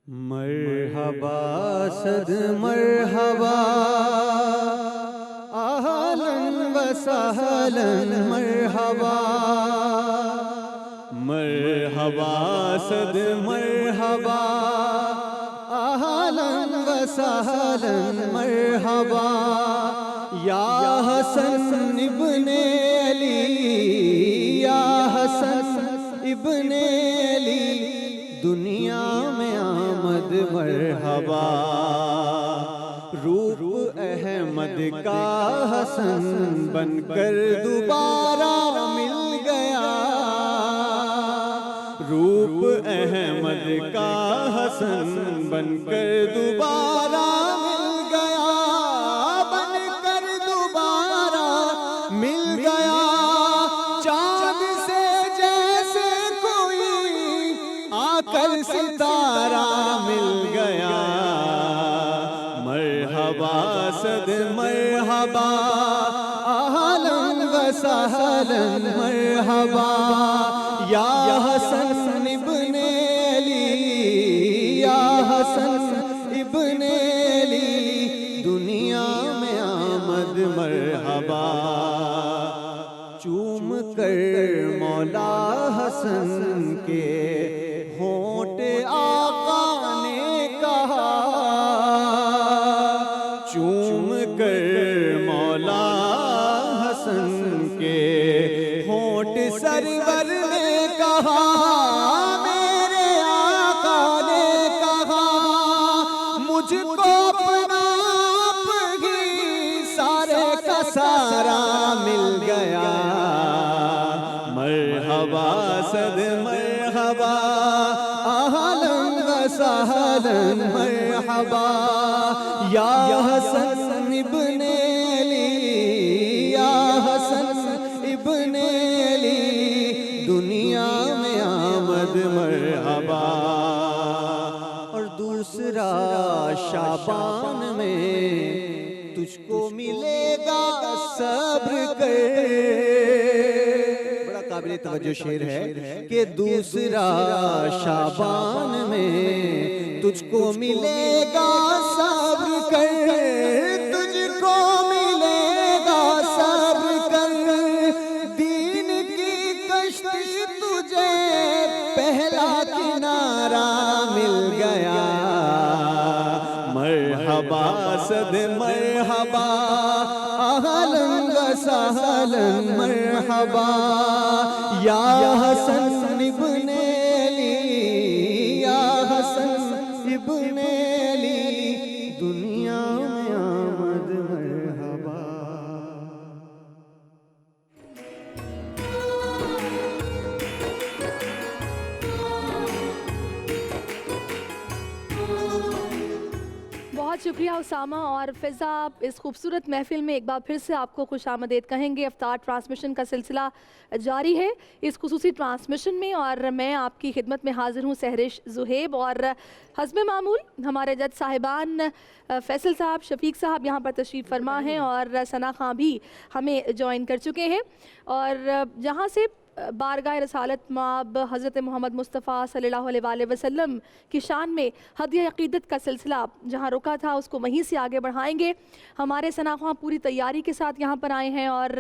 مرحبا صد مرحبا اہلا و سہلا مرحبا مرحبا صد مرحبا اہلا و سہلا مرحبا یا حسن ابن علی یا حسن ابن علی دنیا میں آمد مرحبا روپ احمد کا حسن بن کر دوبارہ مل گیا روپ احمد کا حسن بن کر دوبارہ مل گیا بن کر دوبارہ مل گیا چاند سے جیسے کوئی آ کر ستارہ مل گیا مرحبا صد مرحبا اہلا و سہلا مرحبا یا حسن ابن علی یا حسن ابن علی دنیا میں آمد مرحبا چوم کر مولا حسن کے ہونٹ آقا نے کہا چوم کر مولا حسن کے ہونٹ سرور نے کہا میرے آقا نے کہا مجھ کو اپنا آپ ہی سارے کا سارا مل گیا مرحبا صد مرحبا اہلا و سہلا مرحبا یا حسن ابن علی یا حسن ابن علی دنیا میں آمد مرحبا اور دوسرا شعبان میں تجھ کو ملے گا صبر کر قابل توجہ شعر ہے کہ دوسرا شعبان میں تجھ کو ملے گا صبر کر تجھ کو ملے گا صبر کر دین کی کشتی تجھے پہلا کنارہ مل گیا مرحبا صد مرحبا اہلا و سہلا مرحبا یا حسن ابن علی یا حسن ابن علی دنیا میں آمد مرحبا بہت شکریہ اسامہ اور فضا اس خوبصورت محفل میں ایک بار پھر سے آپ کو خوش آمدید کہیں گے افطار ٹرانسمیشن کا سلسلہ جاری ہے اس خصوصی ٹرانسمیشن میں اور میں آپ کی خدمت میں حاضر ہوں سہرش زہیب اور حسب معمول ہمارے جج صاحبان فیصل صاحب شفیق صاحب یہاں پر تشریف فرما ہیں اور ثنا خاں بھی ہمیں جوائن کر چکے ہیں اور جہاں سے بارگاہ رسالت مآب حضرت محمد مصطفیٰ صلی اللہ علیہ وآلہ وسلم کی شان میں ہدیہ عقیدت کا سلسلہ جہاں رکا تھا اس کو وہیں سے آگے بڑھائیں گے ہمارے ثنا خواں پوری تیاری کے ساتھ یہاں پر آئے ہیں اور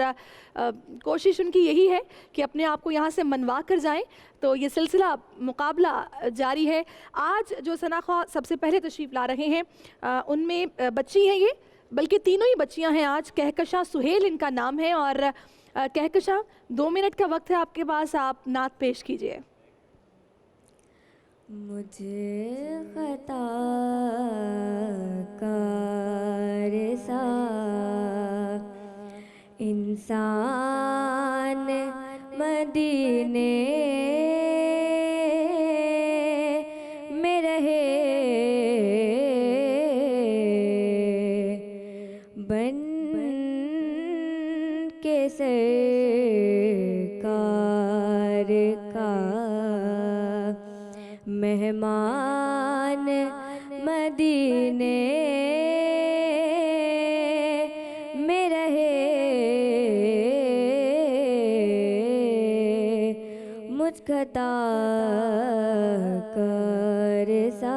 کوشش ان کی یہی ہے کہ اپنے آپ کو یہاں سے منوا کر جائیں تو یہ سلسلہ مقابلہ جاری ہے آج جو ثنا خواں سب سے پہلے تشریف لا رہے ہیں ان میں بچی ہیں یہ بلکہ تینوں ہی بچیاں ہیں آج کہکشاں سہیل ان کا نام ہے اور کہکشاں 2 منٹ کا وقت ہے آپ کے پاس آپ نعت پیش کیجئے مجھے خطا کار سا انسان مدینے میں رہے بن کے سرکار کا مہمان مدینے میں رہے مجھ خطا کار سا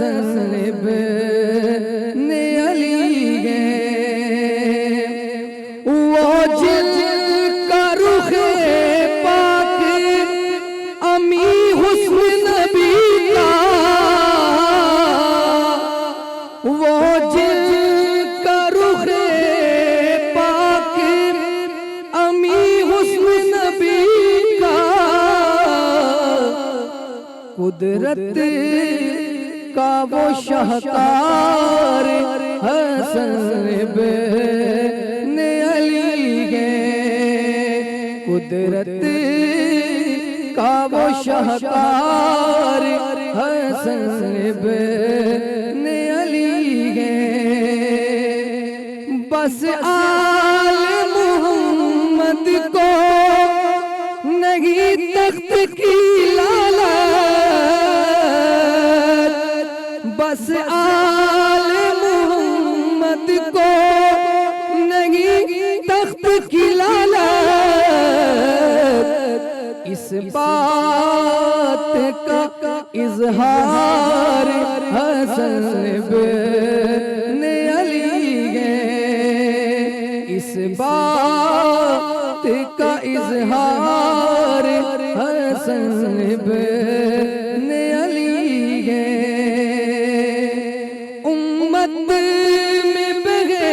حسن ابن علی گے وہ جن کا رخ پاک امی حسن نبی کا وہ جن کا رخ پاک امی حسن نبی کا قدرت کا وہ شاہکار حسن ابن علی گے قدرت کا وہ شاہکار حسن ابن علی گے بس آل محمد کو نہیں تخت کی بس آل محمد کو نہیں تخت کی لالت اس بات کا اظہار حسن ابن علی گے اس بات کا اظہار حسن ابن علی گے میں بہے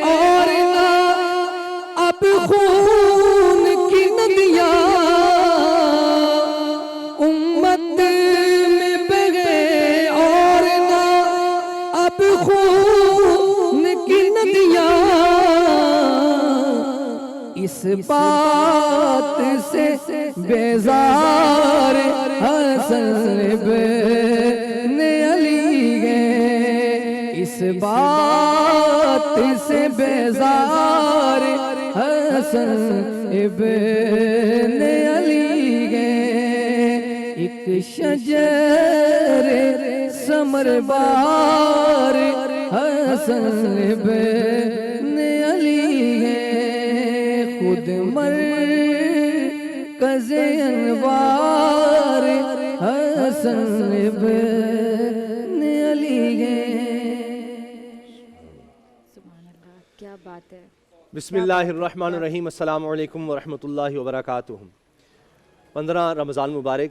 اور نہ اب خون کی ندیاں امت میں بہے اور نہ اب خون کی ندیاں اس بات سے بیزار حسن ابن علی گے اس بات سے بیزار حسن ابن علی گے ایک شجر ثمر بار حسن ابن علی گے خود مرکز انوار حسن ابن علی گے کیا بات ہے. بسم اللہ الرحمن الرحیم. السلام علیکم ورحمۃ اللہ وبرکاتہ. 15 رمضان مبارک.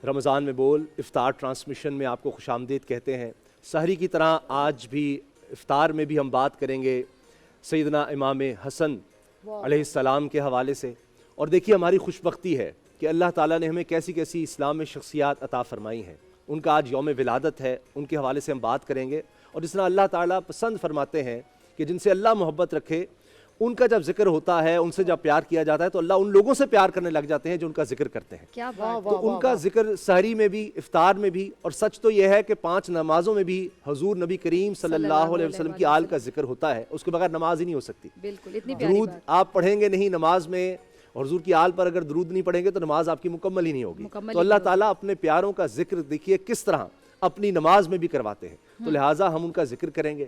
رمضان میں بول افطار ٹرانسمیشن میں آپ کو خوش آمدید کہتے ہیں. سحری کی طرح آج بھی افطار میں بھی ہم بات کریں گے سیدنا امام حسن علیہ السلام کے حوالے سے. اور دیکھیے ہماری خوش بختی ہے کہ اللہ تعالیٰ نے ہمیں کیسی کیسی اسلام میں شخصیات عطا فرمائی ہیں. ان کا آج یوم ولادت ہے, ان کے حوالے سے ہم بات کریں گے. اور جس طرح اللہ تعالیٰ پسند فرماتے ہیں کہ جن سے اللہ محبت رکھے ان کا جب ذکر ہوتا ہے, ان سے جب پیار کیا جاتا ہے تو اللہ ان لوگوں سے پیار کرنے لگ جاتے ہیں جو ان کا ذکر کرتے ہیں. کیا بات. تو ان کا ذکر سحری میں بھی, افطار میں بھی, اور سچ تو یہ ہے کہ 5 نمازوں میں بھی حضور نبی کریم صلی اللہ علیہ وسلم کی آل کا ذکر ہوتا ہے. اس کے بغیر نماز ہی نہیں ہو سکتی. بالکل اتنی پیاری درود بات. آپ پڑھیں گے نہیں نماز میں, اور حضور کی آل پر اگر درود نہیں پڑھیں گے تو نماز آپ کی مکمل ہی نہیں ہوگی. تو اللہ تعالیٰ اپنے پیاروں کا ذکر دیکھیے کس طرح اپنی نماز میں بھی کرواتے ہیں. تو لہٰذا ہم ان کا ذکر کریں گے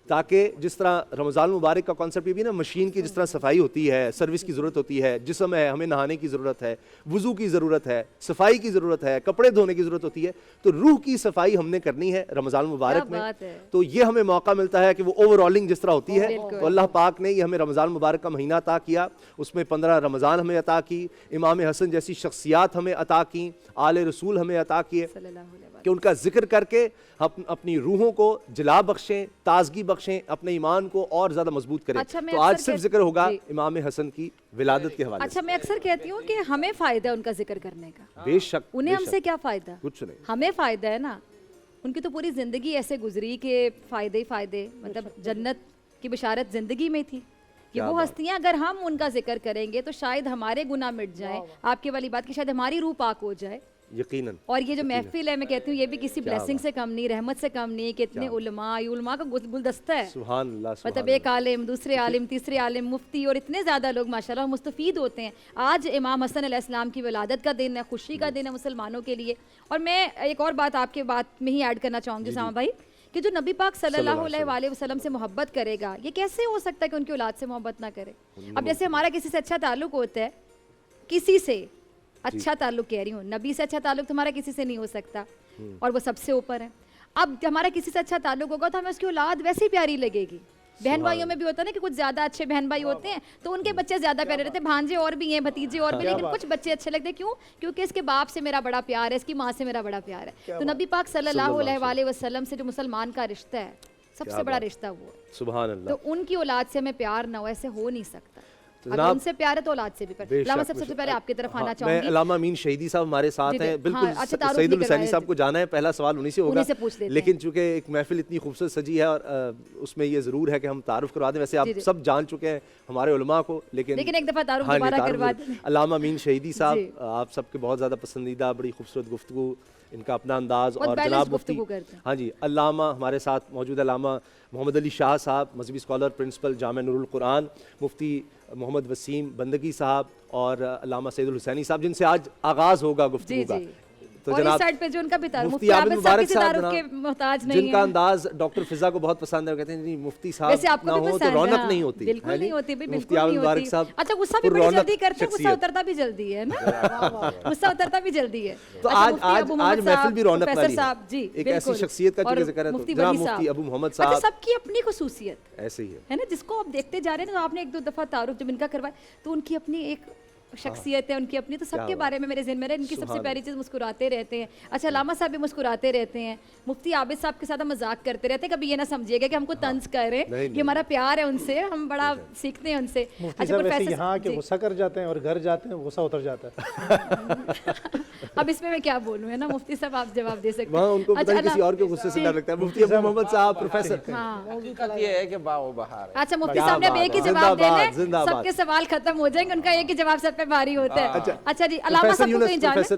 تاکہ جس طرح رمضان مبارک کا کانسیپٹ یہ بھی نا, مشین کی جس طرح صفائی ہوتی ہے, سروس کی ضرورت ہوتی ہے, جسم ہے ہمیں نہانے کی ضرورت ہے, وضو کی ضرورت ہے, صفائی کی ضرورت ہے, کپڑے دھونے کی ضرورت ہوتی ہے, تو روح کی صفائی ہم نے کرنی ہے رمضان مبارک میں. تو یہ ہمیں موقع ملتا ہے کہ وہ اوور آلنگ جس طرح ہوتی ہے, تو اللہ پاک نے یہ ہمیں رمضان مبارک کا مہینہ عطا کیا. اس میں 15 رمضان ہمیں عطا کی, امام حسن جیسی شخصیات ہمیں عطا کی, آل رسول ہمیں عطا کیے کہ ان کا ذکر کر کے اپنی روحوں کو جلا بخشیں, تازگی بخشیں, اپنے ایمان کو اور زیادہ مضبوط کریں. تو آج صرف ذکر ہوگا امام حسن کی ولادت کے حوالے سے. اچھا, میں اکثر کہتی ہوں کہ ہمیں فائدہ ہے ان کا ذکر کرنے کا. بے شک. انہیں ہم سے کیا فائدہ؟ کچھ نہیں. ہمیں فائدہ ہے نا. ان کی تو پوری زندگی ایسے گزری کہ فائدے ہی فائدے, مطلب جنت کی بشارت زندگی میں تھی. کہ وہ ہستیاں اگر ہم ان کا ذکر کریں گے تو شاید ہمارے گناہ مٹ جائیں. آپ کی والی بات کہ شاید ہماری روح پاک ہو جائے. یقیناً. اور یہ جو محفل ہے میں کہتی ہوں یہ بھی کسی بلیسنگ سے کم نہیں, رحمت سے کم نہیں کہ اتنے علماء کا گلدستہ ہے. سبحان اللہ. مطلب ایک عالم, دوسرے عالم, تیسرے عالم, مفتی, اور اتنے زیادہ لوگ ماشاءاللہ مستفید ہوتے ہیں. آج امام حسن علیہ السلام کی ولادت کا دن ہے, خوشی کا دن ہے مسلمانوں کے لیے. اور میں ایک اور بات آپ کے بات میں ہی ایڈ کرنا چاہوں گی اسامہ بھائی, کہ جو نبی پاک صلی اللہ علیہ وسلم سے محبت کرے گا, یہ کیسے ہو سکتا ہے کہ ان کی اولاد سے محبت نہ کرے؟ اب جیسے ہمارا کسی سے اچھا تعلق ہوتا ہے, کسی سے اچھا تعلق کہہ رہی ہوں, نبی سے اچھا تعلق تمہارا کسی سے نہیں ہو سکتا, اور وہ سب سے اوپر ہے. اب ہمارا کسی سے اچھا تعلق ہوگا تو ہمیں اس کی اولاد ویسے ہی پیاری لگے گی. بہن بھائیوں میں بھی ہوتا ہے نا کہ کچھ زیادہ اچھے بہن بھائی ہوتے ہیں تو ان کے بچے زیادہ پیارے رہتے ہیں, بھانجے اور بھی ہیں, بھتیجے اور بھی, لیکن کچھ بچے اچھے لگتے ہیں. کیوں؟ کیونکہ اس کے باپ سے میرا بڑا پیار ہے, اس کی ماں سے میرا بڑا پیار ہے. تو نبی پاک صلی اللہ علیہ وآلہ وسلم سے جو مسلمان کا رشتہ ہے سب سے بڑا رشتہ وہ ہے. سبحان اللہ. تو ان کی اولاد سے ہمیں پیار نہ ہو, ایسے ہو نہیں سکتا. اگر ان سے پیار ہے تو اولاد سے بھی پیار. علامہ صاحب سب سے پہلے آپ کی طرف آنا چاہوں میں گی. علامہ امین شہیدی صاحب ہمارے ساتھ ہیں. بالکل سعید الحسینی صاحب کو جانا ہے, پہلا سوال انہی سے ہوگا, لیکن چونکہ ایک محفل اتنی خوبصورت سجی ہے اور اس میں یہ ضرور ہے کہ ہم تعارف کروا دیں. ویسے آپ سب جان چکے ہیں ہمارے علماء کو, لیکن ایک دفعہ تعارف دوبارہ کروا دیں. علامہ امین شہیدی صاحب آپ سب کے بہت زیادہ پسندیدہ, بڑی خوبصورت گفتگو, ان کا اپنا انداز. اور جناب مفتی, ہاں جی, علامہ ہمارے ساتھ موجود علامہ محمد علی شاہ صاحب, مذہبی اسکالر, پرنسپل جامعہ نور القرآن, مفتی محمد وسیم بندگی صاحب اور علامہ سعید الحسینی صاحب, جن سے آج آغاز ہوگا گفتگو کا. تو اور اس جناب سائیڈ پہ جو ان کا بھی تعارف, مفتی عابد مبارک صاحب کے محتاج نہیں جن کا انداز ڈاکٹر فضا کو بہت پسند ہے, وہ کہتے ہیں جی مفتی صاحب نہ ہو تو رونق نہیں ہوتی. بالکل نہیں ہوتی, مفتی عابد مبارک صاحب اچھا غصہ بھی بڑی جلدی کرتے ہیں, غصہ اترتا بھی جلدی ہے نا, غصہ اترتا بھی جلدی ہے. تو آج محفل بھی رونق والی ہے. جی ایک ایسی شخصیت کا جو ذکر ہے تو جناب مفتی ابو محمد صاحب, سب کی اپنی خصوصیت ایسے ہی ہے نا, جس کو آپ دیکھتے جا رہے ہیں. تو آپ نے ایک دو دفعہ تعارف جب ان کا کروایا تو ان کی اپنی ایک شخصیت ہے, ان کی اپنی, تو سب کے بارے میں میرے ذہن میں رہے. ان کی سب سے پہلی چیز مسکراتے رہتے ہیں. اچھا علامہ صاحب بھی مسکراتے رہتے ہیں, مفتی عابد صاحب کے ساتھ مذاق کرتے رہتے ہیں. کبھی یہ نہ سمجھیے گا کہ ہم کو طنز کر رہے ہیں, یہ ہمارا پیار ہے ان سے, ہم بڑا سیکھتے ہیں ان سے. اچھا پروفیسر یہاں کے غصہ کر جاتے ہیں اور گھر جاتے ہیں غصہ اتر جاتا ہے. اب اس میں کیا بولوں, ہے نا مفتی صاحب آپ جواب دے سکتے ہیں. وہاں ان کو پتہ نہیں کسی اور کے غصے سے ڈر لگتا ہے. مفتی ابو محمد صاحب پروفیسر, یہ ہے کہ باغ و بہار ہے. اچھا مفتی صاحب نے اب ایک ہی جواب دینا, سب کے سوال ختم ہو جائیں گے, ان کا ایک ہی جواب سب پہ بھاری ہوتا ہے. اچھا جی علامہ صاحب کو کہیں جانا ہے.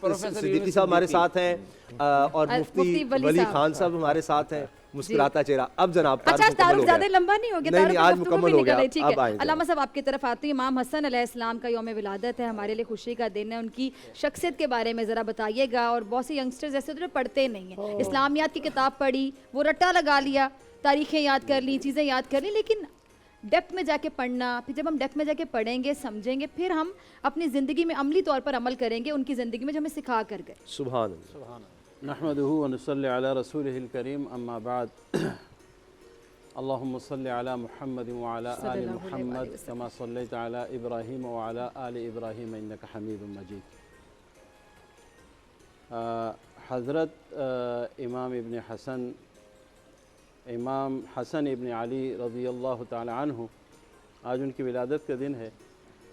پروفیسر صدیقی صاحب ہمارے ساتھ ہیں اور مفتی ولی خان صاحب ہمارے ساتھ ہیں, مسکراتا چہرہ. اب جناب اچھا تعارف زیادہ لمبا نہیں ہو گیا, نہیں آج مکمل ہو گیا. ٹھیک ہے علامہ صاحب آپ کی طرف آتی ہوں. امام حسن علیہ السلام کا یوم ولادت ہے, ہمارے لیے خوشی کا دن ہے. ان کی شخصیت کے بارے میں ذرا بتائیے گا. اور بہت سے ینگسٹرز ایسے جو پڑھتے نہیں ہیں, اسلامیات کی کتاب پڑھی, وہ رٹا لگا لیا, تاریخیں یاد کر لی, چیزیں یاد کر لی, لیکن ڈیپتھ میں جا کے پڑھنا, پھر جب ہم ڈیپتھ میں جا کے پڑھیں گے, سمجھیں گے, پھر ہم اپنی زندگی میں عملی طور پر عمل کریں گے ان کی زندگی میں جو ہمیں سکھا کر گئے. سبحان اللہ. نحمده ونصلي على رسوله الكريم اما بعد. اللهم صل على محمد وعلى آل محمد كما صليت على إبراهيم وعلى آل إبراهيم إنك حميد مجيد. حضرت امام حسن ابن علی رضی اللہ تعالی عنہ, آج ان کی ولادت کا دن ہے.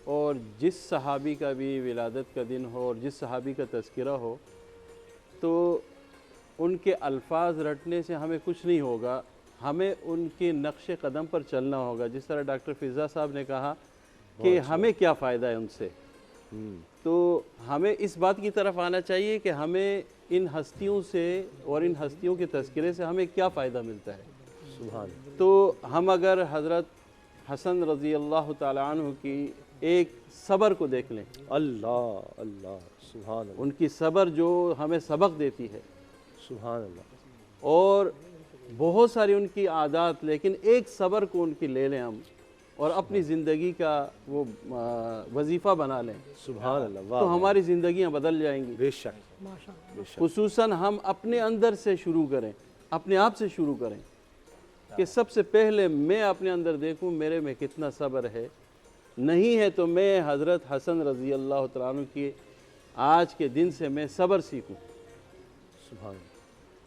اور جس صحابی کا بھی ولادت کا دن ہو اور جس صحابی کا تذکرہ ہو تو ان کے الفاظ رٹنے سے ہمیں کچھ نہیں ہوگا, ہمیں ان کے نقش قدم پر چلنا ہوگا. جس طرح ڈاکٹر فضا صاحب نے کہا کہ ہمیں کیا فائدہ ہے ان سے, تو ہمیں اس بات کی طرف آنا چاہیے کہ ہمیں ان ہستیوں سے اور ان ہستیوں کے تذکرے سے ہمیں کیا فائدہ ملتا ہے. سبحان. تو ہم اگر حضرت حسن رضی اللہ تعالی عنہ کی ایک صبر کو دیکھ لیں, اللہ اللہ سبحان اللہ, ان کی صبر جو ہمیں سبق دیتی ہے, سبحان اللہ. اور بہت ساری ان کی عادات, لیکن ایک صبر کو ان کی لے لیں ہم اور اپنی زندگی کا وہ وظیفہ بنا لیں, سبحان اللہ. تو ہماری زندگیاں بدل جائیں گی. بے شک. خصوصاً ہم اپنے اندر سے شروع کریں, اپنے آپ سے شروع کریں کہ سب سے پہلے میں اپنے اندر دیکھوں میرے میں کتنا صبر ہے. نہیں ہے تو میں حضرت حسن رضی اللہ تعالیٰ عنہ کی آج کے دن سے میں صبر سیکھوں. سبحان.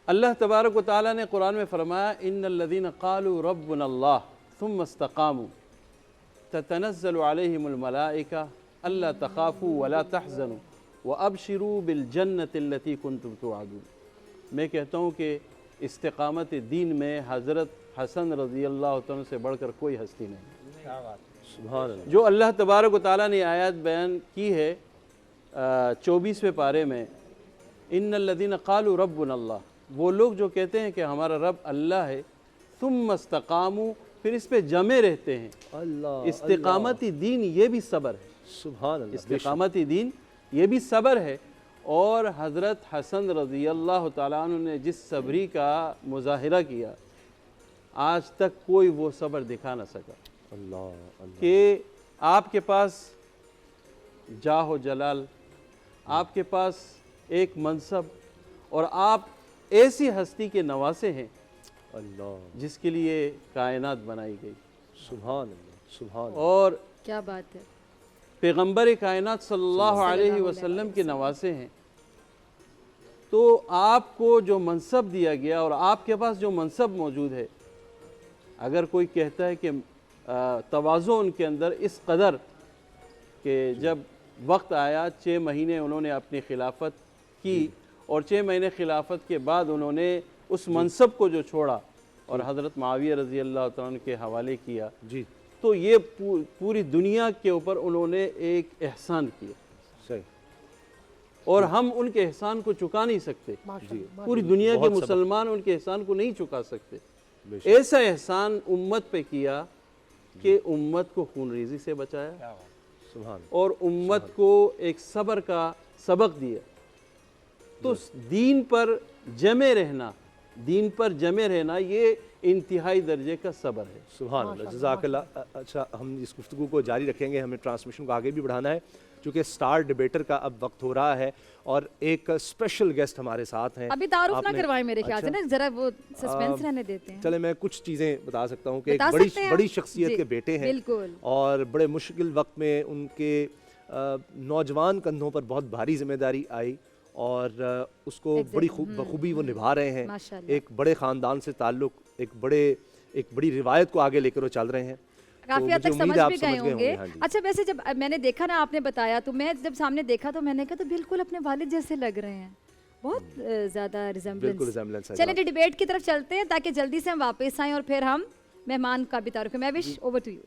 اللہ تبارک و تعالیٰ نے قرآن میں فرمایا ان الذین قالوا ربنا اللہ ثم استقاموا تتنزل علیہم الملائکہ الا تخافوا ولا تحزنوا وابشروا بالجنۃ التي کنتم توعدون. میں کہتا ہوں کہ استقامت دین میں حضرت حسن رضی اللہ عنہ سے بڑھ کر کوئی ہستی نہیں. سبحان اللہ. جو اللہ تبارک و تعالیٰ نے آیات بیان کی ہے 24ویں پارے میں, ان الذین قالوا ربنا اللہ, وہ لوگ جو کہتے ہیں کہ ہمارا رب اللہ ہے, ثم استقاموا, پھر اس پہ جمے رہتے ہیں. اللہ استقامتی دین یہ بھی صبر ہے. سبحان اللہ. استقامتی دین یہ بھی صبر ہے. اور حضرت حسن رضی اللہ تعالیٰ عنہ نے جس صبری کا مظاہرہ کیا آج تک کوئی وہ صبر دکھا نہ سکا. اللہ کہ آپ کے پاس جاہ و جلال, آپ کے پاس ایک منصب, اور آپ ایسی ہستی کے نواسے ہیں اللہ جس کے لیے کائنات بنائی گئی، سبحان اللہ سبحان اللہ. اور کیا بات ہے. پیغمبر کائنات صلی اللہ علیہ وسلم کے نواسے ہیں. تو آپ کو جو منصب دیا گیا اور آپ کے پاس جو منصب موجود ہے، اگر کوئی کہتا ہے کہ تواضع ان کے اندر اس قدر کہ جب وقت آیا 6 مہینے انہوں نے اپنی خلافت کی اور 6 مہینے خلافت کے بعد انہوں نے اس منصب کو جو چھوڑا اور حضرت معاویہ رضی اللہ تعالیٰ عنہ کے حوالے کیا، جی تو یہ پوری دنیا کے اوپر انہوں نے ایک احسان کیا، صحیح. اور ہم ان کے احسان کو چکا نہیں سکتے. پوری دنیا کے مسلمان ان کے احسان کو نہیں چکا سکتے. ایسا احسان امت پہ کیا کہ امت کو خون ریزی سے بچایا سبحان اور امت کو ایک صبر کا سبق دیا. تو دین پر جمع رہنا یہ انتہائی درجے کا صبر ہے. سبحان اللہ جزاک اللہ. اچھا ہم اس گفتگو کو جاری رکھیں گے، ہمیں ٹرانسمیشن کو آگے بھی بڑھانا ہے چونکہ سٹار ڈیبیٹر کا اب وقت ہو رہا ہے اور ایک اسپیشل گیسٹ ہمارے ساتھ ہیں. ابھی تعارف نہ کروائیں میرے خیال سے نا، ذرا وہ سسپینس رہنے دیتے ہیں. چلے میں کچھ چیزیں بتا سکتا ہوں کہ ایک بتا سکتے ہیں بڑی آپ؟ شخصیت جی، کے بیٹے ہیں بالکل. اور بڑے مشکل وقت میں ان کے نوجوان کندھوں پر بہت بھاری ذمہ داری آئی اور اس کو بڑی بخوبی وہ نبھا رہے ہیں. ایک بڑے خاندان سے تعلق، ایک بڑی روایت کو آگے لے کر وہ چل رہے ہیں. کافی حد تک سمجھ بھی گئے ہوں گے. اچھا ویسے جب میں نے دیکھا نا، آپ نے بتایا تو میں جب سامنے دیکھا تو میں نے کہا تو بالکل اپنے والد جیسے لگ رہے ہیں، بہت زیادہ ریزمبلنس. چلیں جی ڈیبیٹ کی طرف چلتے ہیں تاکہ جلدی سے ہم واپس آئیں اور پھر ہم مہمان کا بھی تعارف کریں. میں وش اوور ٹو یو.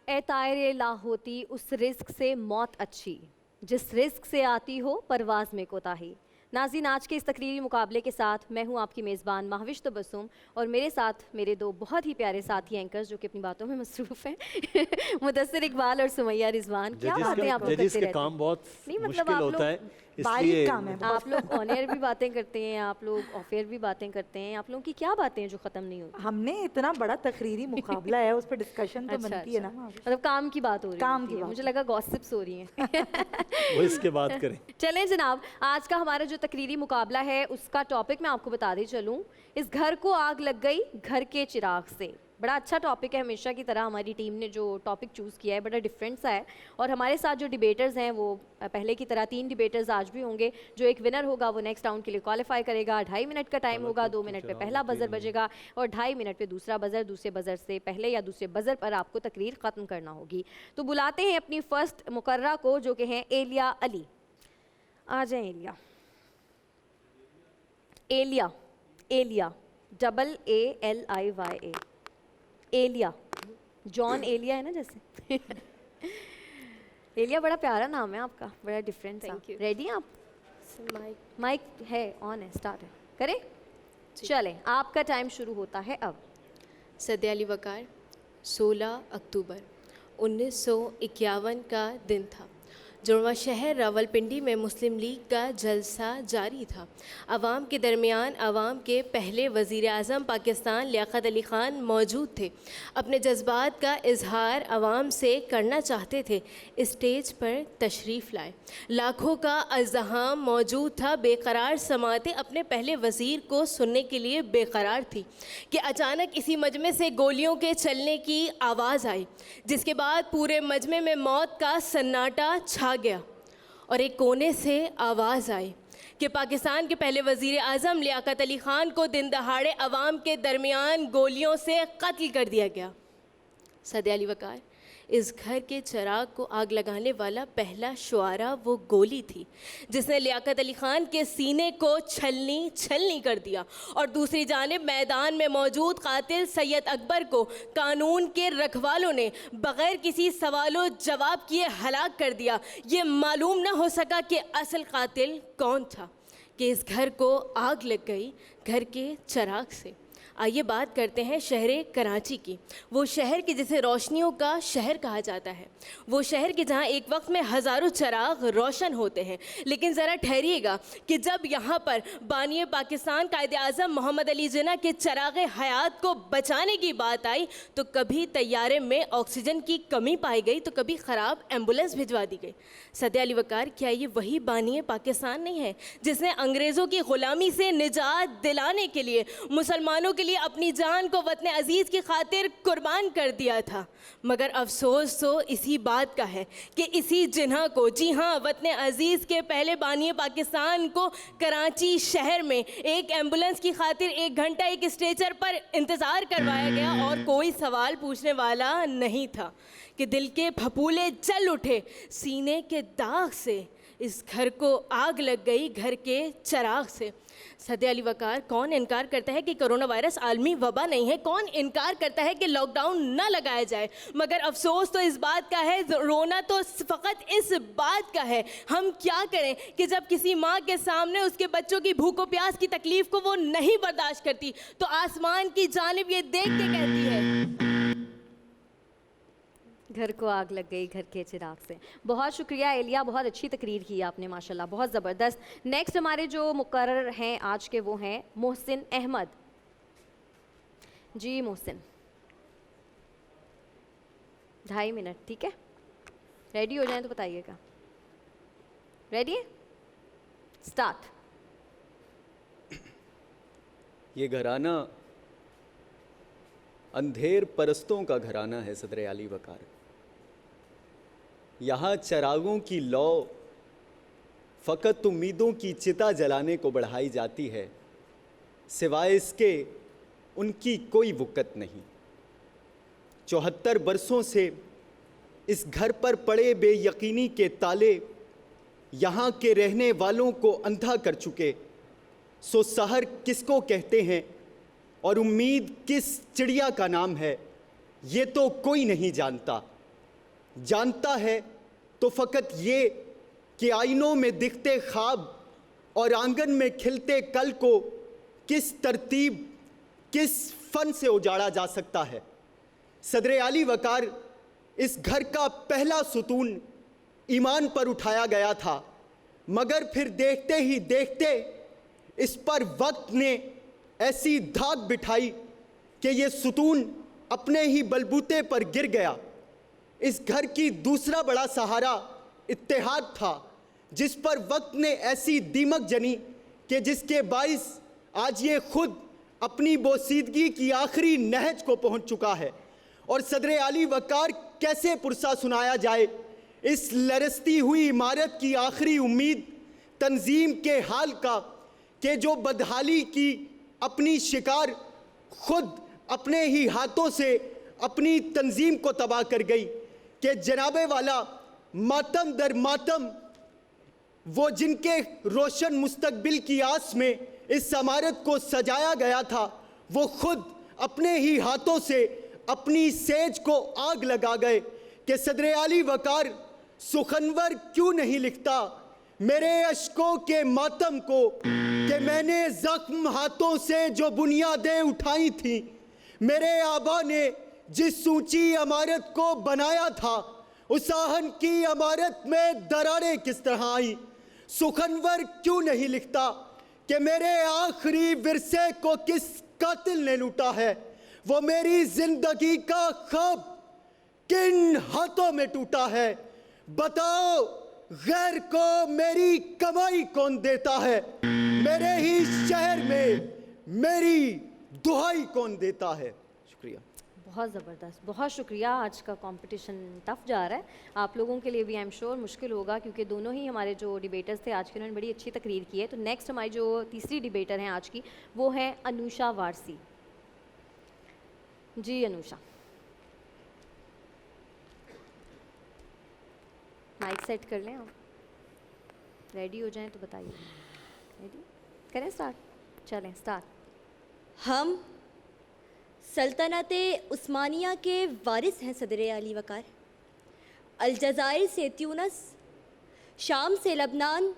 اے طائر لا ہوتی اس رزق سے موت اچھی، جس رزق سے آتی ہو پرواز میں کوتاہی. ناظرین آج کے اس تقریری مقابلے کے ساتھ میں ہوں آپ کی میزبان مہوش تبسم اور میرے ساتھ میرے 2 بہت ہی پیارے ساتھی اینکرز جو کہ اپنی باتوں میں مصروف ہیں، مدثر اقبال اور سمیہ رضوان. کیا باتیں آپ لوگ کرتے رہتے ہیں؟ کام بہت نہیں مطلب مشکل آپ ہوتا ہے، لوگ اس لیے آپ لوگ آن ایئر بھی باتیں کرتے ہیں، آپ لوگ آف ایئر بھی باتیں کرتے ہیں. آپ لوگوں کی کیا باتیں ہیں جو ختم نہیں ہوتی؟ ہم نے اتنا بڑا تقریری مقابلہ ہے اس پہ ڈسکشن تو بنتی ہے نا، مطلب کام کی بات ہو رہی ہے. مجھے لگا گوسپس ہو رہی ہیں. وہ اس کے بعد کریں. چلیں جناب، آج کا ہمارا جو تقریری مقابلہ ہے اس کا ٹاپک میں آپ کو بتا دے چلوں. اس گھر کو آگ لگ گئی گھر کے چراغ سے. بڑا اچھا ٹاپک ہے، ہمیشہ کی طرح ہماری ٹیم نے جو ٹاپک چوز کیا ہے بڑا ڈفرینٹ سا ہے. اور ہمارے ساتھ جو ڈیبیٹرز ہیں وہ پہلے کی طرح 3 ڈیبیٹرز آج بھی ہوں گے. جو ایک ونر ہوگا وہ نیکسٹ راؤنڈ کے لیے کوالیفائی کرے گا. 2.5 منٹ کا ٹائم ہوگا، 2 منٹ پہ پہلا بزر بجے گا اور 2.5 منٹ پہ دوسرا بزر. دوسرے بزر سے پہلے یا دوسرے بزر پر آپ کو تقریر ختم کرنا ہوگی. تو بلاتے ہیں اپنی فرسٹ مقررہ کو جو کہ ہیں ایلیا علی. آ جائیں ایلیا. ایلیا AALIYA. ایلیا جان ایلیا ہے نا جیسے. ایلیا بڑا پیارا نام ہے آپ کا، بڑا ڈفرینٹ سا. ریڈی ہیں آپ؟ مائک ہے، آن ہے، اسٹارٹ ہے، کریں؟ چلیں آپ کا ٹائم شروع ہوتا ہے اب. سعدیہ علی وقار. 16 اکتوبر 1951 کا دن تھا. جڑواں شہر راولپنڈی میں مسلم لیگ کا جلسہ جاری تھا. عوام کے درمیان عوام کے پہلے وزیر اعظم پاکستان لیاقت علی خان موجود تھے. اپنے جذبات کا اظہار عوام سے کرنا چاہتے تھے. اسٹیج پر تشریف لائے. لاکھوں کا ازدحام موجود تھا. بے قرار سماعتیں اپنے پہلے وزیر کو سننے کے لیے بے قرار تھی کہ اچانک اسی مجمع سے گولیوں کے چلنے کی آواز آئی، جس کے بعد پورے مجمع میں موت کا سناٹا چھا گیا اور ایک کونے سے آواز آئی کہ پاکستان کے پہلے وزیر اعظم لیاقت علی خان کو دن دہاڑے عوام کے درمیان گولیوں سے قتل کر دیا گیا. سعدیہ علی وقار. اس گھر کے چراغ کو آگ لگانے والا پہلا شعارہ وہ گولی تھی جس نے لیاقت علی خان کے سینے کو چھلنی کر دیا اور دوسری جانب میدان میں موجود قاتل سید اکبر کو قانون کے رکھوالوں نے بغیر کسی سوال و جواب کیے ہلاک کر دیا. یہ معلوم نہ ہو سکا کہ اصل قاتل کون تھا کہ اس گھر کو آگ لگ گئی گھر کے چراغ سے. آئیے بات کرتے ہیں شہر کراچی کی، وہ شہر کی جسے روشنیوں کا شہر کہا جاتا ہے، وہ شہر کی جہاں ایک وقت میں ہزاروں چراغ روشن ہوتے ہیں۔ لیکن ذرا ٹھہریے گا کہ جب یہاں پر بانی پاکستان قائد اعظم محمد علی جناح کے چراغ حیات کو بچانے کی بات آئی تو کبھی طیارے میں آکسیجن کی کمی پائی گئی تو کبھی خراب ایمبولینس بھجوا دی گئی۔ سعدیہ علی وقار، کیا یہ وہی بانی پاکستان نہیں ہے جس نے انگریزوں کی غلامی سے نجات دلانے کے لیے مسلمانوں کے لیے اپنی جان کو وطن عزیز کی خاطر قربان کر دیا تھا؟ مگر افسوس تو اسی بات کا ہے کہ اسی جناح کو، جی ہاں وطن عزیز کے پہلے بانی پاکستان کو، کراچی شہر میں ایک ایمبولینس کی خاطر 1 گھنٹہ ایک اسٹریچر پر انتظار کروایا گیا اور کوئی سوال پوچھنے والا نہیں تھا کہ دل کے پھپھولے چل اٹھے سینے کے داغ سے، اس گھر کو آگ لگ گئی گھر کے چراغ سے۔ سعدیہ علی وقار، کون انکار کرتا ہے کہ کرونا وائرس عالمی وبا نہیں ہے؟ کون انکار کرتا ہے کہ لاک ڈاؤن نہ لگایا جائے؟ مگر افسوس تو اس بات کا ہے، رونا تو فقط اس بات کا ہے، ہم کیا کریں کہ جب کسی ماں کے سامنے اس کے بچوں کی بھوک و پیاس کی تکلیف کو وہ نہیں برداشت کرتی تو آسمان کی جانب یہ دیکھ کے کہتی ہے گھر کو آگ لگ گئی گھر کے چراغ سے۔ بہت شکریہ ایلیا، بہت اچھی تقریر کی آپ نے ماشاءاللہ، بہت زبردست۔ نیکسٹ ہمارے جو مقرر ہیں آج کے وہ ہیں محسن احمد۔ جی محسن، 2.5 منٹ، ٹھیک ہے؟ ریڈی ہو جائیں تو بتائیے گا۔ ریڈی ہے؟ اسٹارٹ۔ یہ گھرانہ اندھیر پرستوں کا گھرانہ ہے صدر علی وقار۔ یہاں چراغوں کی لو فقط امیدوں کی چتا جلانے کو بڑھائی جاتی ہے، سوائے اس کے ان کی کوئی وقت نہیں۔ 74 برسوں سے اس گھر پر پڑے بے یقینی کے تالے یہاں کے رہنے والوں کو اندھا کر چکے۔ سو سحر کس کو کہتے ہیں اور امید کس چڑیا کا نام ہے، یہ تو کوئی نہیں جانتا۔ جانتا ہے تو فقط یہ کہ آئینوں میں دکھتے خواب اور آنگن میں کھلتے کل کو کس ترتیب، کس فن سے اجاڑا جا سکتا ہے۔ صدر علی وقار، اس گھر کا پہلا ستون ایمان پر اٹھایا گیا تھا، مگر پھر دیکھتے ہی دیکھتے اس پر وقت نے ایسی دھاک بٹھائی کہ یہ ستون اپنے ہی بلبوتے پر گر گیا۔ اس گھر کی دوسرا بڑا سہارا اتحاد تھا، جس پر وقت نے ایسی دیمک جنی کہ جس کے باعث آج یہ خود اپنی بوسیدگی کی آخری نہج کو پہنچ چکا ہے۔ اور صدر علی وقار، کیسے پرسہ سنایا جائے اس لرزتی ہوئی عمارت کی آخری امید تنظیم کے حال کا کہ جو بدحالی کی اپنی شکار خود اپنے ہی ہاتھوں سے اپنی تنظیم کو تباہ کر گئی، کہ جناب والا ماتم در ماتم وہ جن کے روشن مستقبل کی آس میں اس عمارت کو سجایا گیا تھا، وہ خود اپنے ہی ہاتھوں سے اپنی سیج کو آگ لگا گئے۔ کہ صدر علی وقار سخنور کیوں نہیں لکھتا میرے اشکوں کے ماتم کو، کہ میں نے زخم ہاتھوں سے جو بنیادیں اٹھائی تھیں، میرے آبا نے جس اونچی عمارت کو بنایا تھا، اس آہن کی عمارت میں دراڑیں کس طرح آئیں۔ سخنور کیوں نہیں لکھتا کہ میرے آخری ورثے کو کس قاتل نے لوٹا ہے، وہ میری زندگی کا خواب کن ہاتھوں میں ٹوٹا ہے۔ بتاؤ غیر کو میری کمائی کون دیتا ہے، میرے ہی شہر میں میری دہائی کون دیتا ہے۔ شکریہ۔ بہت زبردست، بہت شکریہ۔ آج کا کمپٹیشن ٹف جا رہا ہے آپ لوگوں کے لیے بھی، ایم شور مشکل ہوگا، کیونکہ دونوں ہی ہمارے جو ڈیبیٹرز تھے آج کے، انہوں نے بڑی اچھی تقریر کی ہے۔ تو نیکسٹ ہماری جو تیسری ڈیبیٹر ہیں آج کی وہ ہیں انوشا وارسی۔ جی انوشا، مائک سیٹ کر لیں آپ، ریڈی ہو جائیں تو بتائیے۔ ریڈی کریں اسٹارٹ؟ چلیں اسٹارٹ۔ ہم سلطنت عثمانیہ کے وارث ہیں صدر علی وقار۔ الجزائر سے تیونس، شام سے لبنان،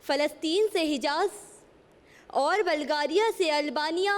فلسطین سے حجاز اور بلغاریہ سے البانیہ،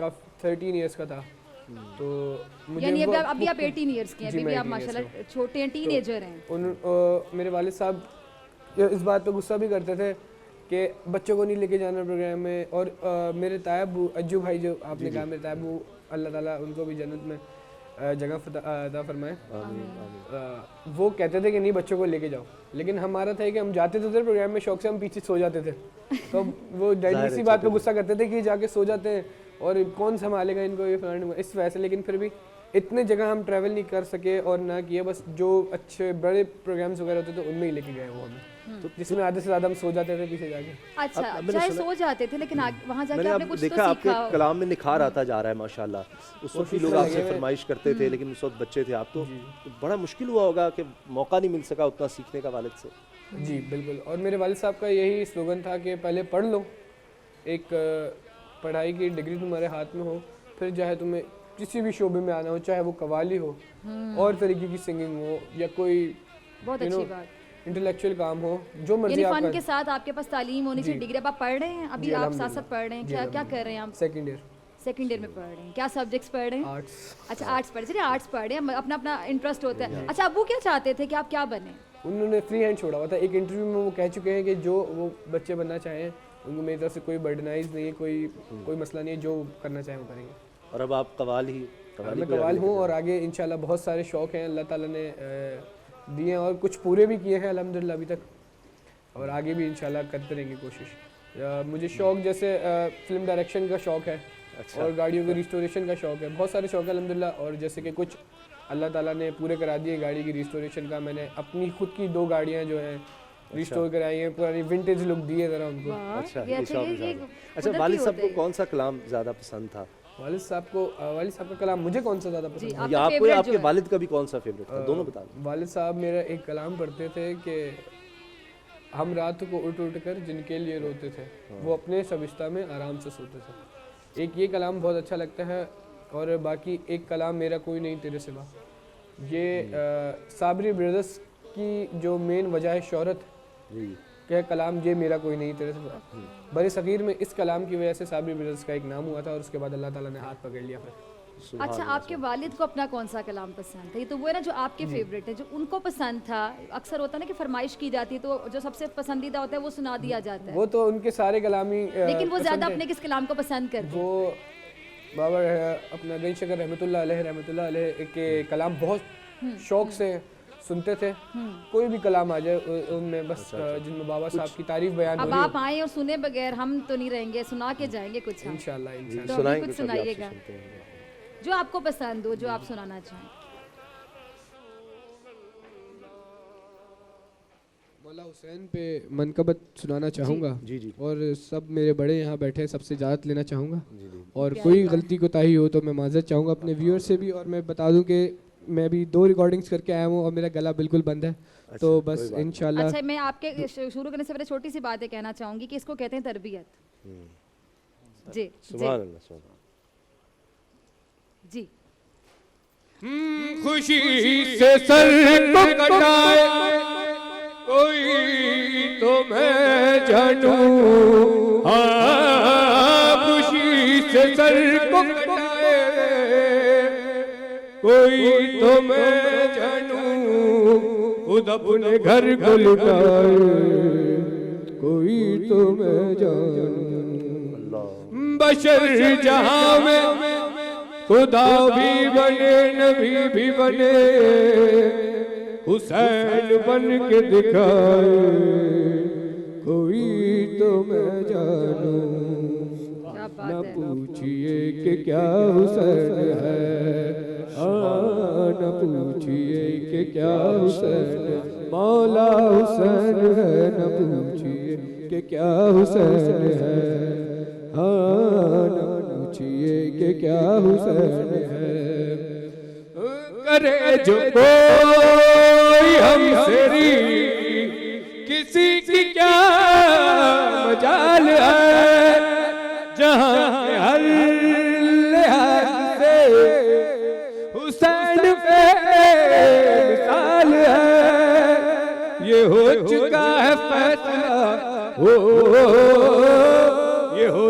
کا 13 ایئرس کا تھا. تو مجھے یعنی ابھی آپ 18 ایئرس کے ہیں, ابھی بھی آپ ماشاءاللہ چھوٹے ہیں, ٹین ایجر ہیں. میرے والد صاحب اس بات پہ غصہ بھی کرتے تھے کہ بچوں کو نہیں لے کے جانا پروگرام میں. اور میرے تائب ابو اجو بھائی جو آپ نے کہا, میرے تائب ابو اللہ تعالیٰ ان کو بھی جنت میں جگہ عطا فرمائے, وہ کہتے تھے کہ نہیں بچوں کو لے کے جاؤ. لیکن ہمارا تھا کہ ہم جاتے تو تھے پروگرام میں, شوق سے ہم پیچھے سو جاتے تھے. تو وہ ڈیڈی اسی بات پہ غصہ کرتے تھے کہ جا کے سو جاتے ہیں اور کون سنبھالے گا ان کو, یہ فلان اس وجہ سے. لیکن پھر بھی اتنے جگہ ہم ٹریول نہیں کر سکے اور نہ کیے, بس جو اچھے بڑے پروگرامس وغیرہ ہوتے تھے ان میں ہی لے کے گئے وہ ہمیں, جس میں آدھے سے زیادہ ہم سو جاتے تھے پیچھے جا کے. اچھا, چاہے سو جاتے تھے لیکن وہاں جا کے آپ نے کچھ تو دیکھا آپ کے سیکھا. کلام میں نکھار آتا جا رہا ہے ماشاءاللہ. اس وقت بھی لوگ آپ سے فرمائش کرتے تھے لیکن اس وقت بچے تھے آپ, تو بڑا مشکل ہوا ہوگا کہ موقع نہیں مل سکا اتنا سیکھنے کا والد سے. جی بالکل. اور میرے والد صاحب کا یہی سلوگن تھا کہ پہلے پڑھ لو, ایک پڑھائی کی ڈگری تمہارے ہاتھ میں ہو, پھر چاہے تمہیں کسی بھی شعبے میں آنا ہو, چاہے وہ قوالی ہو اور طریقے کی سنگنگ ہو یا کوئی بہت اچھی بات انٹلیکچوئل کام ہو, جو مرضی یعنی آپ فن کے ساتھ آپ کے پاس تعلیم ہونی چاہیے. ڈگری اب آپ پڑھ رہے ہیں, ابھی آپ ساتھ ساتھ پڑھ رہے ہیں, کیا کر رہے ہیں آپ؟ سیکنڈ ایئر میں پڑھ رہے ہیں. کیا سبجیکٹس پڑھ رہے ہیں؟ آرٹس. اچھا آرٹس پڑھ رہے ہیں, آرٹس پڑھ رہے ہیں, اپنا اپنا انٹرسٹ ہوتا ہے. اچھا ابو کیا چاہتے تھے کہ آپ کیا بنیں؟ انہوں نے فری ہینڈ چھوڑا ہوا تھا. ایک انٹرویو میں وہ کہہ چکے ہیں کہ جو وہ بچے بننا چاہیں ان کو میری طرف سے کوئی برڈنائز نہیں ہے, کوئی مسئلہ نہیں ہے, جو کرنا چاہیں وہ کریں گے. اور اب آپ قوال میں قوال ہوں اور آگے انشاءاللہ بہت سارے شوق ہیں اللہ تعالیٰ نے دیے ہیں اور کچھ پورے بھی کیے ہیں الحمدللہ ابھی تک, اور آگے بھی انشاءاللہ کرتے رہیں گے کوشش. مجھے شوق جیسے فلم ڈائریکشن کا شوق ہے اور گاڑیوں کے ریسٹوریشن کا شوق ہے, بہت سارے شوق ہے الحمدللہ. اور جیسے کہ کچھ اللہ تعالیٰ نے پورے کرا دیے گاڑی کی ریسٹوریشن کا. میں نے اپنی خود کی 2 گاڑیاں جو ہیں ریسٹور کرائی ہیں, پرانی ونٹیج لک دیے ذرا ان کو. اچھا والد صاحب کو کون سا کلام زیادہ پسند تھا؟ والد صاحب کا کلام مجھے کون سا زیادہ پسند ہے؟ یا آپ کے والد کا بھی کون سا فیوریٹ تھا؟ دونوں بتا دیں. والد صاحب میرا ایک کلام پڑھتے تھے کہ ہم رات کو اٹھ کر جن کے لیے روتے تھے وہ اپنے شبستہ میں آرام سے سوتے تھے. ایک یہ کلام بہت اچھا لگتا ہے. اور باقی ایک کلام میرا کوئی نہیں تیرے سوا, یہ صابری بردرز کی جو مین وجہ ہے شہرت کہ کلام یہ میرا کوئی نہیں تیرے سوا. بر صغیر میں اس کلام کی وجہ سے صابری بردرز کا ایک نام ہوا تھا اور اس کے بعد اللہ تعالیٰ نے ہاتھ پکڑ لیا. پھر اچھا آپ کے والد کو اپنا کون سا کلام پسند تھا؟ یہ تو وہ ہے نا جو آپ کے فیوریٹ ہے, جو ان کو پسند تھا. اکثر ہوتا ہے نا کہ فرمائش کی جاتی ہے تو جو سب سے پسندیدہ ہوتا ہے وہ سنا دیا جاتا ہے. وہ تو ان کے سارے کلام ہی, لیکن وہ زیادہ اپنے کس کلام کو پسند کرتے ہیں؟ وہ بابا اپنا گنج شکر رحمۃ اللہ علیہ کے کلام بہت شوق سے سنتے تھے. کوئی بھی کلام آ جائے ان میں, بس جن میں بابا صاحب کی تعریف بیان ہو رہی ہے. اب آپ آئیں اور سنے بغیر ہم تو نہیں رہیں گے, سنا کے جائیں گے کچھ. انشاءاللہ کچھ سنائیے گا جو آپ کو پسند ہو, جو آپ سنانا چاہیں. مولا حسین پہ منقبت سنانا چاہوں گا. اور سب میرے بڑے یہاں بیٹھے سب سے اجازت لینا چاہوں گا, اور کوئی غلطی کوتاہی ہو تو میں معذرت چاہوں گا اپنے ویور سے بھی. اور میں بتا دوں کہ میں بھی 2 ریکارڈنگز کر کے آیا ہوں اور میرا گلا بالکل بند ہے, تو بس انشاءاللہ. اچھا میں آپ کے شروع کرنے سے پہلے چھوٹی سی بات کہنا چاہوں گی کہ اس کو کہتے ہیں تربیت. جی سبحان اللہ. جی خوشی سے سر کو کٹائے کوئی تو میں جانوں, خوشی سے سر کو کٹائے کوئی تو میں جانوں, خود اپنے گھر کو لٹائے کوئی تو میں جانوں. بشر جہاں میں خدا بھی بنے نبی بھی بنے, حسین بن کے دکھائے کوئی تو میں جانوں. نہ پوچھئے کہ کیا حسین ہے, نہ پوچھئے کہ کیا حسین ہے, مولا حسین ہے. نہ پوچھئے کہ کیا حسین ہے, نہ پوچھئے کہ کیا حسین ہے. کرے جو کوئی ہم سری کسی کی کیا مجال ہے, جہاں ہر لحاظ سے حسین پہ مثال ہے. یہ ہو چکا ہے فیصلہ, یہ ہو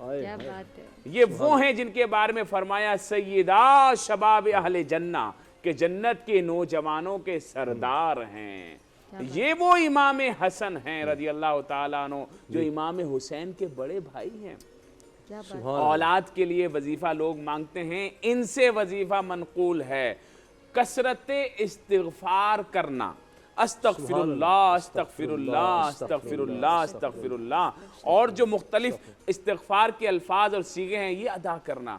کیا بات ہے. یہ وہ ہیں جن کے بارے میں فرمایا سیدہ شباب اہل جنہ کہ جنت کے نوجوانوں کے سردار ہیں. یہ وہ امام حسن ہیں رضی اللہ تعالیٰ عنہ جو امام حسین کے بڑے بھائی ہیں. اولاد کے لیے وظیفہ لوگ مانگتے ہیں, ان سے وظیفہ منقول ہے کثرت استغفار کرنا. استغفر اللہ استغفر اللہ استغفر اللہ استغفر اللہ, اور جو مختلف استغفار کے الفاظ اور صیغے ہیں یہ ادا کرنا.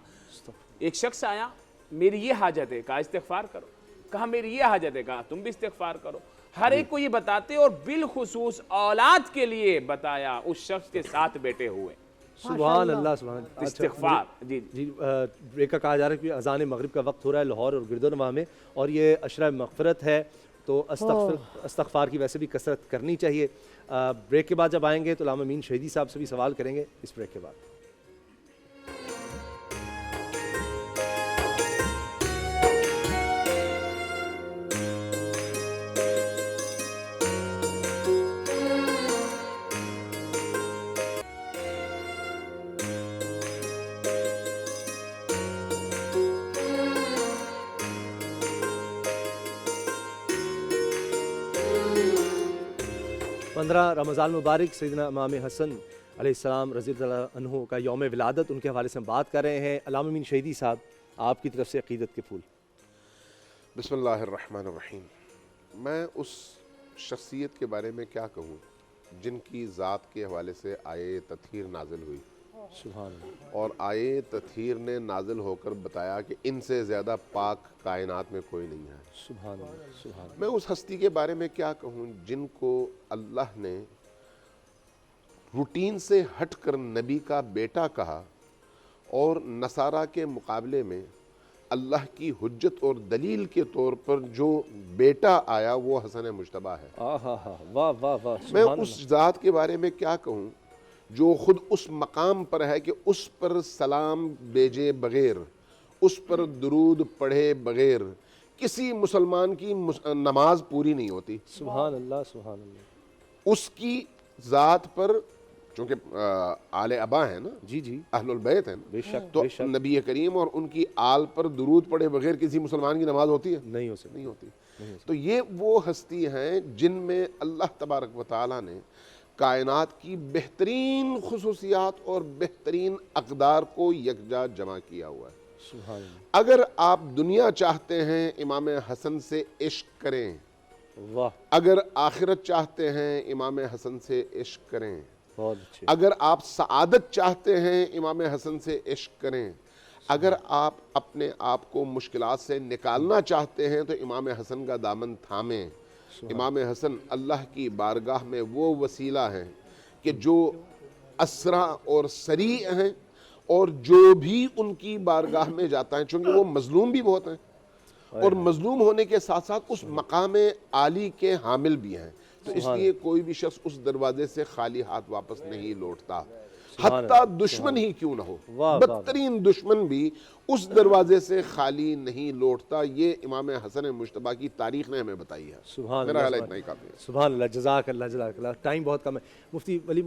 ایک شخص آیا, میری یہ حاجت ہے, کہا استغفار کرو. کہا میری یہ حاجت ہے, کہا تم بھی استغفار کرو. ہر ایک کو یہ بتاتے اور بالخصوص اولاد کے لیے بتایا. اس شخص کے 7 بیٹے ہوئے. سبحان اللہ سبحان اللہ. استغفار. جی بریک کا کہا جا رہا ہے کہ اذان مغرب کا وقت ہو رہا ہے لاہور اور گرد و نواح میں, اور یہ عشرہ مغفرت ہے, تو استغفار کی ویسے بھی کثرت کرنی چاہیے. بریک کے بعد جب آئیں گے تو علامہ امین شہیدی صاحب سے بھی سوال کریں گے اس بریک کے بعد. 15 رمضان مبارک سیدنا امام حسن علیہ السلام رضی اللہ عنہ کا یوم ولادت, ان کے حوالے سے ہم بات کر رہے ہیں. علامہ امین شہیدی صاحب, آپ کی طرف سے عقیدت کے پھول. بسم اللہ الرحمن الرحیم. میں اس شخصیت کے بارے میں کیا کہوں جن کی ذات کے حوالے سے آیے تطہیر نازل ہوئی, سبحان اللہ, اور آیے تطہیر نے نازل ہو کر بتایا کہ ان سے زیادہ پاک کائنات میں کوئی نہیں ہے. سبحان اللہ, سبحان اللہ. میں اس ہستی کے بارے میں کیا کہوں جن کو اللہ نے روٹین سے ہٹ کر نبی کا بیٹا کہا, اور نصارہ کے مقابلے میں اللہ کی حجت اور دلیل کے طور پر جو بیٹا آیا وہ حسن مجتبیٰ ہے. واہ واہ واہ. میں اس ذات کے بارے میں کیا کہوں جو خود اس مقام پر ہے کہ اس پر سلام بھیجے بغیر, اس پر درود پڑھے بغیر کسی مسلمان کی نماز پوری نہیں ہوتی. سبحان اللہ, سبحان اللہ. اس کی ذات پر, چونکہ آل ابا ہیں نا, جی جی, اہل البیت ہیں نا, بے شک, تو بے شک. نبی کریم اور ان کی آل پر درود پڑھے بغیر کسی مسلمان کی نماز ہوتی ہے؟ نہیں ہو سکتی, نہیں ہوتی. تو یہ وہ ہستی ہیں جن میں اللہ تبارک و تعالیٰ نے کائنات کی بہترین خصوصیات اور بہترین اقدار کو یکجا جمع کیا ہوا ہے. سبحان اللہ. اگر آپ دنیا چاہتے ہیں امام حسن سے عشق کریں, واہ. اگر آخرت چاہتے ہیں امام حسن سے عشق کریں, بہت اچھے. اگر آپ سعادت چاہتے ہیں امام حسن سے عشق کریں, اگر آپ اپنے آپ کو مشکلات سے نکالنا چاہتے ہیں تو امام حسن کا دامن تھامیں. امام حسن اللہ کی بارگاہ میں وہ وسیلہ ہیں کہ جو اسرا اور سریع ہیں, اور جو بھی ان کی بارگاہ میں جاتا ہے, چونکہ وہ مظلوم بھی بہت ہیں اور مظلوم ہونے کے ساتھ ساتھ اس مقام عالی کے حامل بھی ہیں, تو اس لیے کوئی بھی شخص اس دروازے سے خالی ہاتھ واپس نہیں لوٹتا, حتیٰ دشمن ہی کیوں نہ ہو, بدترین دشمن بھی اس دروازے سے خالی نہیں لوٹتا. یہ امام حسن مجتبیٰ کی تاریخ نے ہمیں بتائی ہے. سبحان میرا اللہ, اتنا ہی کافی ہے. سبحان اللہ, جزاک اللہ, جزاک اللہ. ٹائم بہت کم ہے. مفتی ولی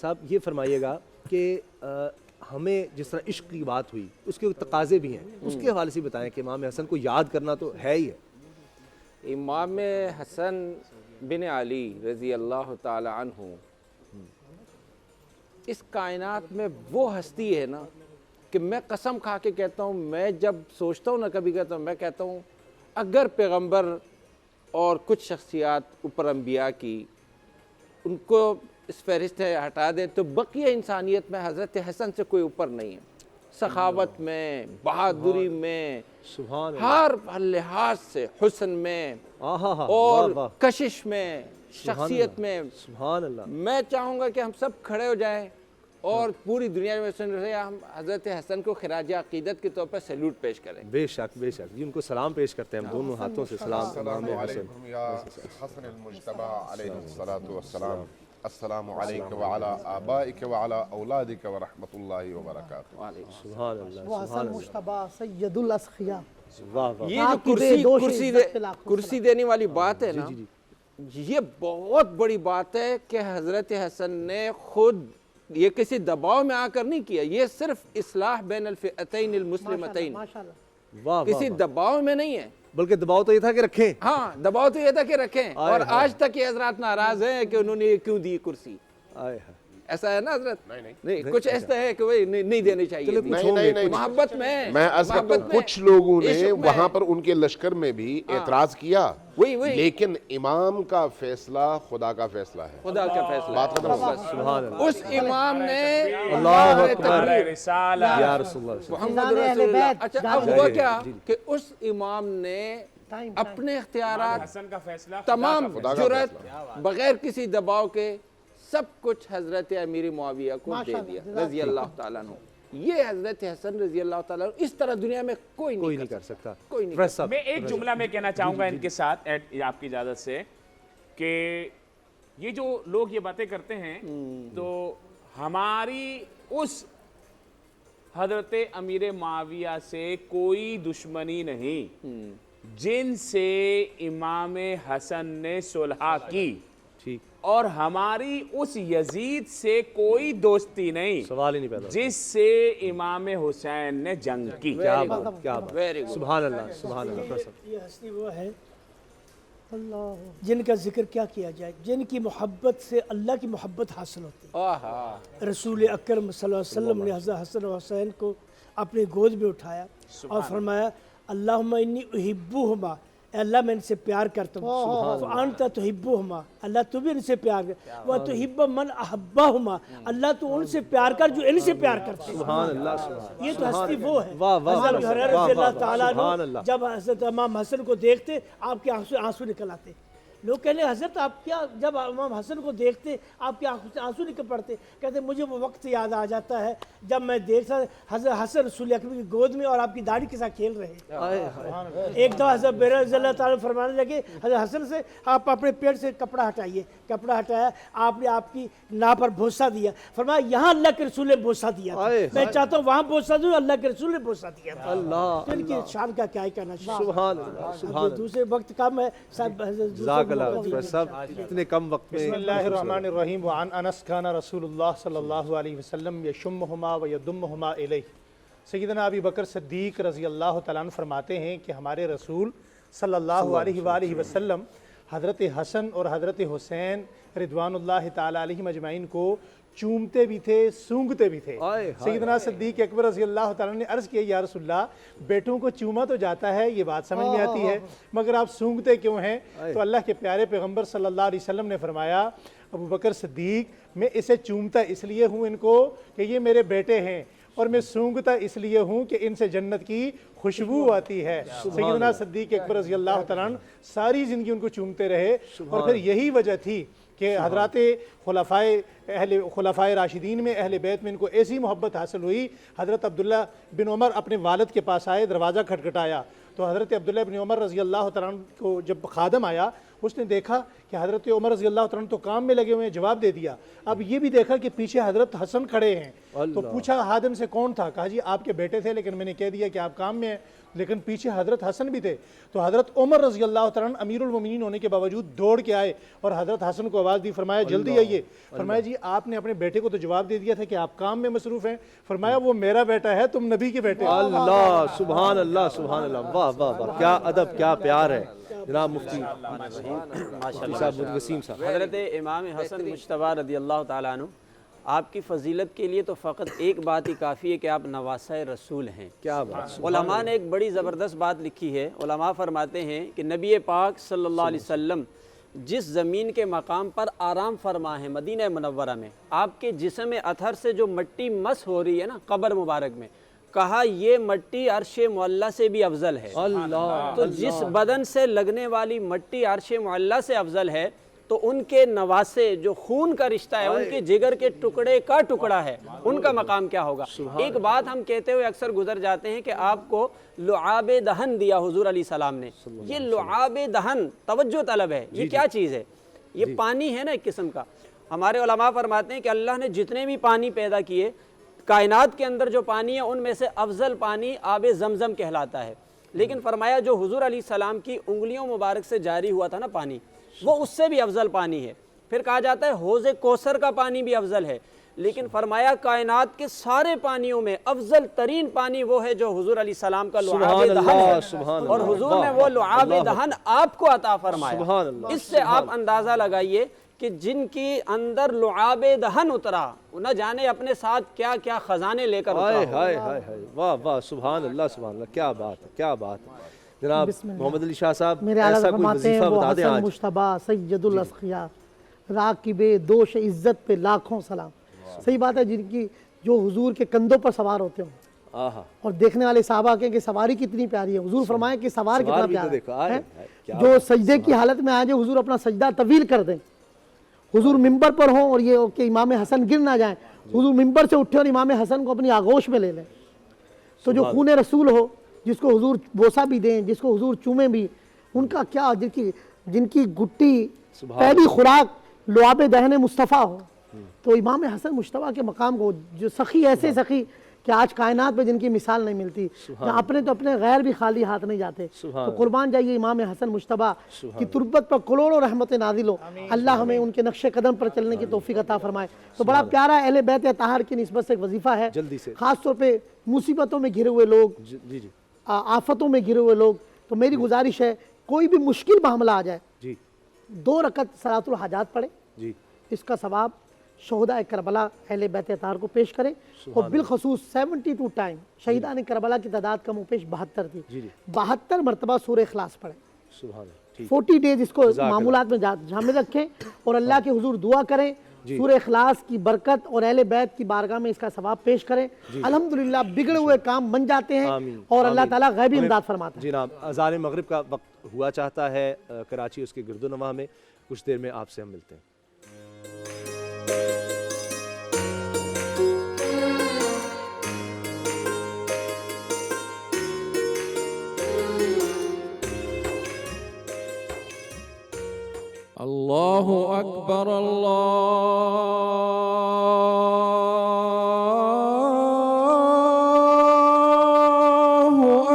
صاحب یہ فرمائیے گا کہ ہمیں جس طرح عشق کی بات ہوئی اس کے تقاضے بھی ہیں, اس کے حوالے سے بتائیں کہ امام حسن کو یاد کرنا تو ہے ہی ہے. امام حسن بن علی رضی اللہ تعالی عنہ اس کائنات میں وہ ہستی ہے نا کہ میں قسم کھا کے کہتا ہوں, میں جب سوچتا ہوں نا کبھی کہتا ہوں, میں کہتا ہوں اگر پیغمبر اور کچھ شخصیات اوپر انبیاء کی ان کو اس فہرست سے ہٹا دیں تو بقیہ انسانیت میں حضرت حسن سے کوئی اوپر نہیں ہے. سخاوت میں, بہادری میں, ہر لحاظ سے, حسن میں اور کشش میں, شخصیت میں. سبحان اللہ. میں چاہوں گا کہ ہم سب کھڑے ہو جائیں اور پوری دنیا میں سن رہے ہم حضرت حسن کو خراج عقیدت کے طور پر سیلوٹ پیش کریں. بے شک, بے شک جی, ان کو سلام پیش کرتے ہیں ہم دونوں ہاتھوں سے. سلام علیکم یا حسن المجتبیٰ علیہ الصلاۃ والسلام. السلام علیک وعلی آبائک وعلی اولادک ورحمۃ اللہ وبرکاتہ. سبحان اللہ, وہ حسن مجتبیٰ سید الاسخیاء. یہ جو کرسی دینے والی بات ہے نا, یہ بہت بڑی بات ہے کہ حضرت حسن نے خود یہ کسی دباؤ میں آ کر نہیں کیا، یہ صرف اصلاح بین الفئتین المسلمتین، کسی دباؤ میں نہیں ہے، بلکہ دباؤ تو یہ تھا کہ رکھیں، ہاں دباؤ تو یہ تھا کہ رکھیں، اور آج تک یہ حضرات ناراض ہیں کہ انہوں نے کیوں دی کرسی، ایسا ہے نا حضرت؟ نہیں کچھ ایسا ہے کہ وہی نہیں دینے چاہیے، محبت میں عرض کرتا ہوں کچھ لوگوں نے وہاں پر ان کے لشکر میں بھی اعتراض کیا، لیکن امام کا فیصلہ خدا کا فیصلہ ہے، خدا کا فیصلہ، بات ختم۔ اس امام نے اللہ اکبر رسالہ یا رسول اللہ محمد رسول اللہ۔ اچھا اب ہوا کیا کہ اس امام نے اپنے اختیارات تمام جرأت بغیر کسی دباؤ کے سب کچھ حضرت امیر معاویہ کو دے دیا رضی اللہ تعالیٰ عنہ۔ یہ حضرت حسن رضی اللہ تعالیٰ عنہ اس طرح دنیا میں کوئی نہیں کر سکتا، کوئی نہیں کر سکتا۔ میں ایک جملہ میں کہنا چاہوں گا ان کے ساتھ آپ کی اجازت سے، کہ یہ جو لوگ یہ باتیں کرتے ہیں تو ہماری اس حضرت امیر معاویہ سے کوئی دشمنی نہیں جن سے امام حسن نے صلح کی، اور ہماری اس یزید سے کوئی دوستی نہیں، سوال ہی نہیں پیدا جس سے امام حسین نے جنگ کی۔ کیا بات، کیا بات، سبحان اللہ سبحان اللہ۔ یہ ہستی وہ ہے جن کا ذکر کیا کیا جائے، جن کی محبت سے اللہ کی محبت حاصل ہوتی ہے۔ رسول اکرم صلی اللہ علیہ وسلم نے حضرت حسن و حسین کو اپنی گود میں اٹھایا اور فرمایا اللہم انی احبہما، اے اللہ میں ان سے پیار کرتا ہوں، فانت تحبہما، اللہ تو بھی ان سے پیار کر، وتحب من احبہما، اللہ تو ان سے پیار کر جو ان سے پیار کرتے ہیں۔ سبحان اللہ سبحان، یہ تو ہستی وہ ہے۔ حضرت ہریرہ رضی اللہ تعالیٰ عنہ جب حضرت امام حسن کو دیکھتے آپ کے آنکھوں سے آنسو نکل آتے، لوگ کہنے حضرت آپ کیا، جب امام حسن کو دیکھتے آپ کے آنکھوں سے آنسو نکل پڑتے، کہتے مجھے وہ وقت یاد آ جاتا ہے جب میں دیکھتا حضرت حسن رسول اکرم کی گود میں اور آپ کی داڑھی کے ساتھ کھیل رہے۔ ایک دفعہ حضرت بیرہ رضی اللہ تعالیٰ فرمانے لگے حضرت حسن سے آپ اپنے پیٹ سے کپڑا ہٹائیے، کپڑا ہٹایا، آپ نے آپ کی نا پر بوسہ دیا، فرمایا یہاں اللہ کے رسول نے بوسہ دیا تھا، میں چاہتا ہوں وہاں بوسہ دوں، اللہ کے رسول نے بوسہ دیا تھا۔ تو ان کی شان کا کیا ہی کہنا چاہیے۔ سبحان اللہ سبحان اللہ۔ دوسرے وقت کم ہے اتنے کم وقت میں۔ بسم اللہ الرحمن الرحیم۔ وعن انس کان رسول اللہ صلی اللہ علیہ وسلم یشمہما ویدمہما الیہ۔ سیدنا ابی بکر صدیق رضی اللہ تعالیٰ عنہ فرماتے ہیں کہ ہمارے رسول صلی اللہ علیہ وآلہ وسلم حضرت حسن اور حضرت حسین رضوان اللہ تعالیٰ علیہم اجمعین کو چومتے بھی تھے، سونگتے بھی تھے۔ سیدنا صدیق اکبر رضی اللہ تعالیٰ نے عرض کیا یا رسول اللہ بیٹوں کو چوما تو جاتا ہے، یہ بات سمجھ میں آتی ہے، مگر آپ سونگتے کیوں ہیں؟ تو اللہ کے پیارے پیغمبر صلی اللہ علیہ وسلم نے فرمایا ابو بکر صدیق میں اسے چومتا اس لیے ہوں ان کو کہ یہ میرے بیٹے ہیں، اور میں سونگتا اس لیے ہوں کہ ان سے جنت کی خوشبو آتی ہے۔ سیدنا صدیق اکبر رضی اللہ تعالیٰ ساری زندگی ان کو چومتے رہے، اور پھر یہی وجہ تھی کہ حضرات خلفائے راشدین میں اہل بیت میں ان کو ایسی محبت حاصل ہوئی۔ حضرت عبداللہ بن عمر اپنے والد کے پاس آئے، دروازہ کھٹکھٹایا تو حضرت عبداللہ بن عمر رضی اللہ تعالیٰ کو جب خادم آیا اس نے دیکھا کہ حضرت عمر رضی اللہ تعالیٰ تو کام میں لگے ہوئے ہیں، جواب دے دیا۔ اب یہ بھی دیکھا کہ پیچھے حضرت حسن کھڑے ہیں، تو پوچھا خادم سے کون تھا؟ کہا جی آپ کے بیٹے تھے، لیکن میں نے کہہ دیا کہ آپ کام میں ہیں، لیکن پیچھے حضرت حسن بھی تھے۔ تو حضرت عمر رضی اللہ تعالیٰ امیر المومنین ہونے کے باوجود دوڑ کے آئے اور حضرت حسن کو آواز دی، فرمایا جلدی آئیے۔ فرمایا جی آپ نے اپنے بیٹے کو تو جواب دے دیا تھا کہ آپ کام میں مصروف ہیں، فرمایا وہ میرا بیٹا ہے، تم نبی کے بیٹے۔ اللہ سبحان اللہ سبحان اللہ، واہ واہ واہ، کیا ادب کیا پیار ہے جناب مفتی وسیم صاحب۔ حضرت امام حسن مجتبیٰ رضی اللہ تعالیٰ عنہ، آپ کی فضیلت کے لیے تو فقط ایک بات ہی کافی ہے کہ آپ نواسہ رسول ہیں۔ کیا بات، علماء نے ایک بڑی زبردست بات لکھی ہے۔ علماء فرماتے ہیں کہ نبی پاک صلی اللہ علیہ وسلم جس زمین کے مقام پر آرام فرما ہے مدینہ منورہ میں، آپ کے جسم اطہر سے جو مٹی مس ہو رہی ہے نا قبر مبارک میں، کہا یہ مٹی عرش معلیٰ سے بھی افضل ہے۔ تو جس بدن سے لگنے والی مٹی عرش معلیٰ سے افضل ہے، تو ان کے نواسے جو خون کا رشتہ ہے، ان کے جگر کے ٹکڑے کا ٹکڑا ہے، ان کا مقام کیا ہوگا؟ ایک بات ہم کہتے ہوئے اکثر گزر جاتے ہیں کہ آپ کو لعاب دہن دیا حضور علیہ السلام نے۔ یہ لعاب دہن توجہ طلب ہے، یہ کیا چیز ہے؟ یہ پانی ہے نا ایک قسم کا۔ ہمارے علماء فرماتے ہیں کہ اللہ نے جتنے بھی پانی پیدا کیے، کائنات کے اندر جو پانی ہے ان میں سے افضل پانی آب زمزم کہلاتا ہے، لیکن فرمایا جو حضور علیہ السلام کی انگلیوں مبارک سے جاری ہوا تھا نا پانی، وہ اس سے بھی افضل پانی ہے۔ پھر کہا جاتا ہے حوض کوثر کا پانی بھی افضل ہے، لیکن فرمایا کائنات کے سارے پانیوں میں افضل ترین پانی وہ ہے جو حضور علیہ السلام کا لعاب دہن ہے، اور حضور نے وہ لعاب دہن آپ کو عطا فرمایا۔ اس سے آپ اندازہ لگائیے کہ جن کی اندر لعاب دہن اترا نہ جانے اپنے ساتھ کیا کیا خزانے لے کر اترا ہو۔ ہائے ہائے ہائے، واہ واہ، سبحان اللہ سبحان اللہ، کیا بات ہے کیا بات ہے۔ جناب محمد علی شاہ صاحب میرے اعلیٰ ایسا کوئی فرماتے ہیں وظیفہ وہ بتا دیں حسن آج۔ مشتبہ سید الاسقیاء راکب دوش عزت پہ لاکھوں سلام۔ صحیح بات ہے، جن کی جو حضور کے کندھوں پر سوار ہوتے ہوں اور دیکھنے والے صحابہ کہیں کہ سواری کتنی پیاری ہے، حضور فرمائیں کہ سوار کتنا پیارا ہے، جو سجدے کی حالت میں آ جائے حضور اپنا سجدہ طویل کر دیں، حضور ممبر پر ہوں اور یہ کہ امام حسن گر نہ جائیں، حضور ممبر سے اٹھے اور امام حسن کو اپنی آغوش میں لے لیں۔ تو جو خون رسول ہو، جس کو حضور بوسہ بھی دیں، جس کو حضور چومیں بھی، ان کا کیا، جن کی گٹی پہلی خوراک لعاب دہن مصطفیٰ ہو، تو امام حسن مجتبیٰ کے مقام کو جو سخی ایسے سخی کہ آج کائنات میں جن کی مثال نہیں ملتی، جہاں اپنے تو اپنے غیر بھی خالی ہاتھ نہیں جاتے، تو قربان جائیے امام حسن مجتبیٰ کی تربت پر کروڑوں رحمت نازل ہو۔ اللہ ہمیں ان کے نقش قدم پر چلنے کی توفیق عطا فرمائے۔ تو بڑا پیارا اہل بیت اطہار کی نسبت سے ایک وظیفہ ہے، خاص طور پہ مصیبتوں میں گھرے ہوئے لوگ، آفتوں میں گھرے ہوئے لوگ، تو میری گزارش ہے کوئی بھی مشکل معاملہ آ جائے 2 رکعت صلاۃ الحاجات پڑھیں، اس کا ثواب شہداء کربلا اہل بیت اطہار کو پیش کریں، اور بالخصوص 72 ٹائم شہیدان کربلا کی تعداد کم و پیش 72 تھی، 72 مرتبہ سورہ اخلاص پڑھیں، 40 ڈیز اس کو معمولات میں شامل رکھیں اور اللہ کے حضور دعا کریں، سورہ اخلاص کی برکت اور اہل بیت کی بارگاہ میں اس کا ثواب پیش کریں، الحمدللہ بگڑے ہوئے کام بن جاتے ہیں اور اللہ تعالیٰ غیبی امداد فرماتا ہے۔ جناب اذان مغرب کا وقت ہوا چاہتا ہے کراچی اس کے گرد و نواح میں، کچھ دیر میں آپ سے ہم ملتے ہیں۔ اللہ اکبر اللہ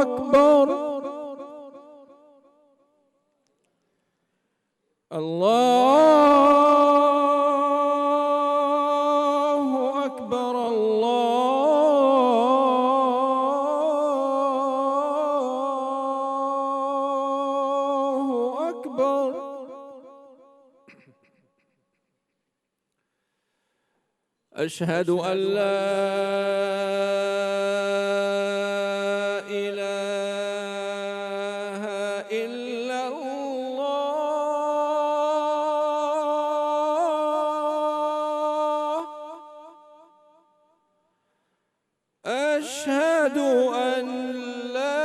اکبر اللہ اکبر اللہ اکبر۔ أشهد أن لا إله إلا الله، أشهد أن لا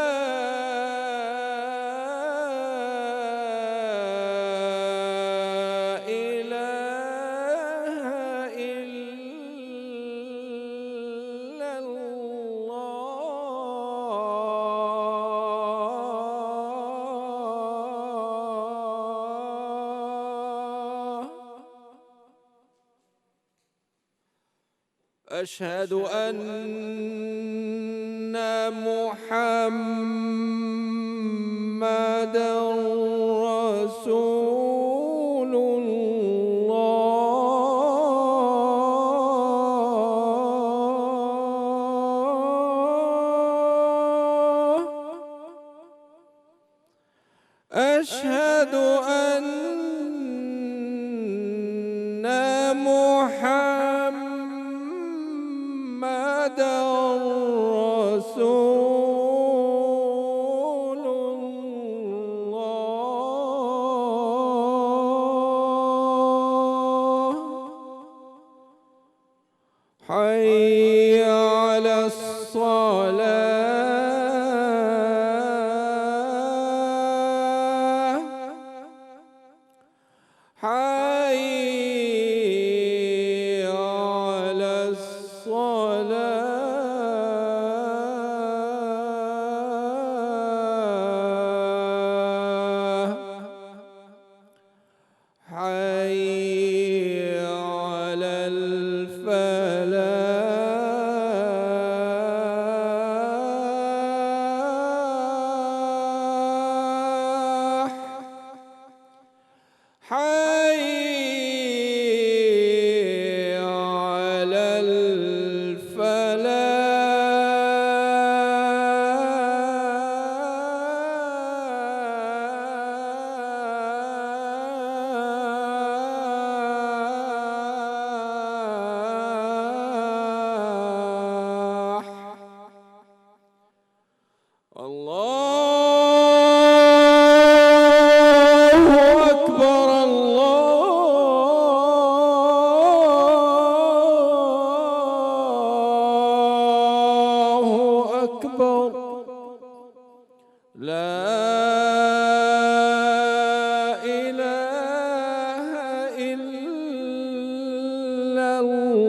أشهد أن محمدًا رسول الله، أشهد أن محمدًا رسول الله، حي على الصلاة، حي على الصلاة، حي على الفلاح، لا إله إلا الله.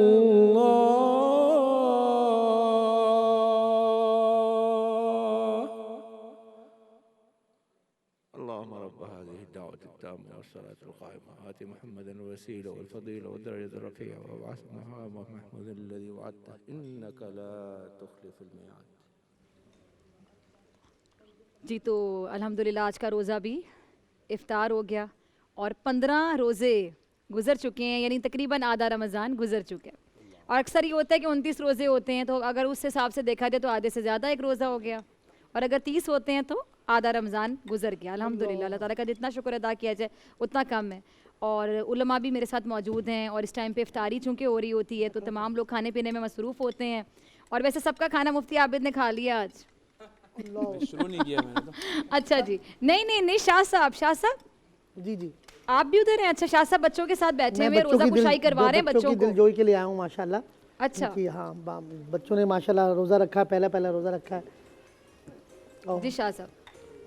اللهم رب هذه الدعوة التامة والصلاة القائمة آت محمدا الوسيلة والفضيلة والدرجة الرفيعة وابعثه مقام محمود الذي وعدته إنك لا تخلف الميعاد. جی تو الحمدللہ آج کا روزہ بھی افطار ہو گیا اور 15 روزے گزر چکے ہیں، یعنی تقریباً آدھا رمضان گزر چکے ہیں. اور اکثر یہ ہوتا ہے کہ 29 روزے ہوتے ہیں، تو اگر اس حساب سے دیکھا جائے تو آدھے سے زیادہ ایک روزہ ہو گیا، اور اگر 30 ہوتے ہیں تو آدھا رمضان گزر گیا. الحمدللہ اللہ تعالیٰ کا جتنا شکر ادا کیا جائے اتنا کم ہے. اور علماء بھی میرے ساتھ موجود ہیں، اور اس ٹائم پہ افطاری چونکہ ہو رہی ہوتی ہے تو تمام لوگ کھانے پینے میں مصروف ہوتے ہیں. اور ویسے سب کا کھانا مفتی عابد نے کھا لیا آج. شروع نہیں کیا میں نے تو. اچھا جی، نہیں شاہ صاحب جی جی آپ بھی ادھر ہیں. اچھا شاہ صاحب بچوں کے ساتھ بیٹھے ہوئے روزہ کشائی کروا رہے ہیں بچوں کو. دل جوئی کے لیے آیا ہوں ماشاءاللہ. اچھا ہاں بچوں نے ماشاءاللہ روزہ رکھا ہے، پہلا روزہ رکھا ہے. جی شاہ صاحب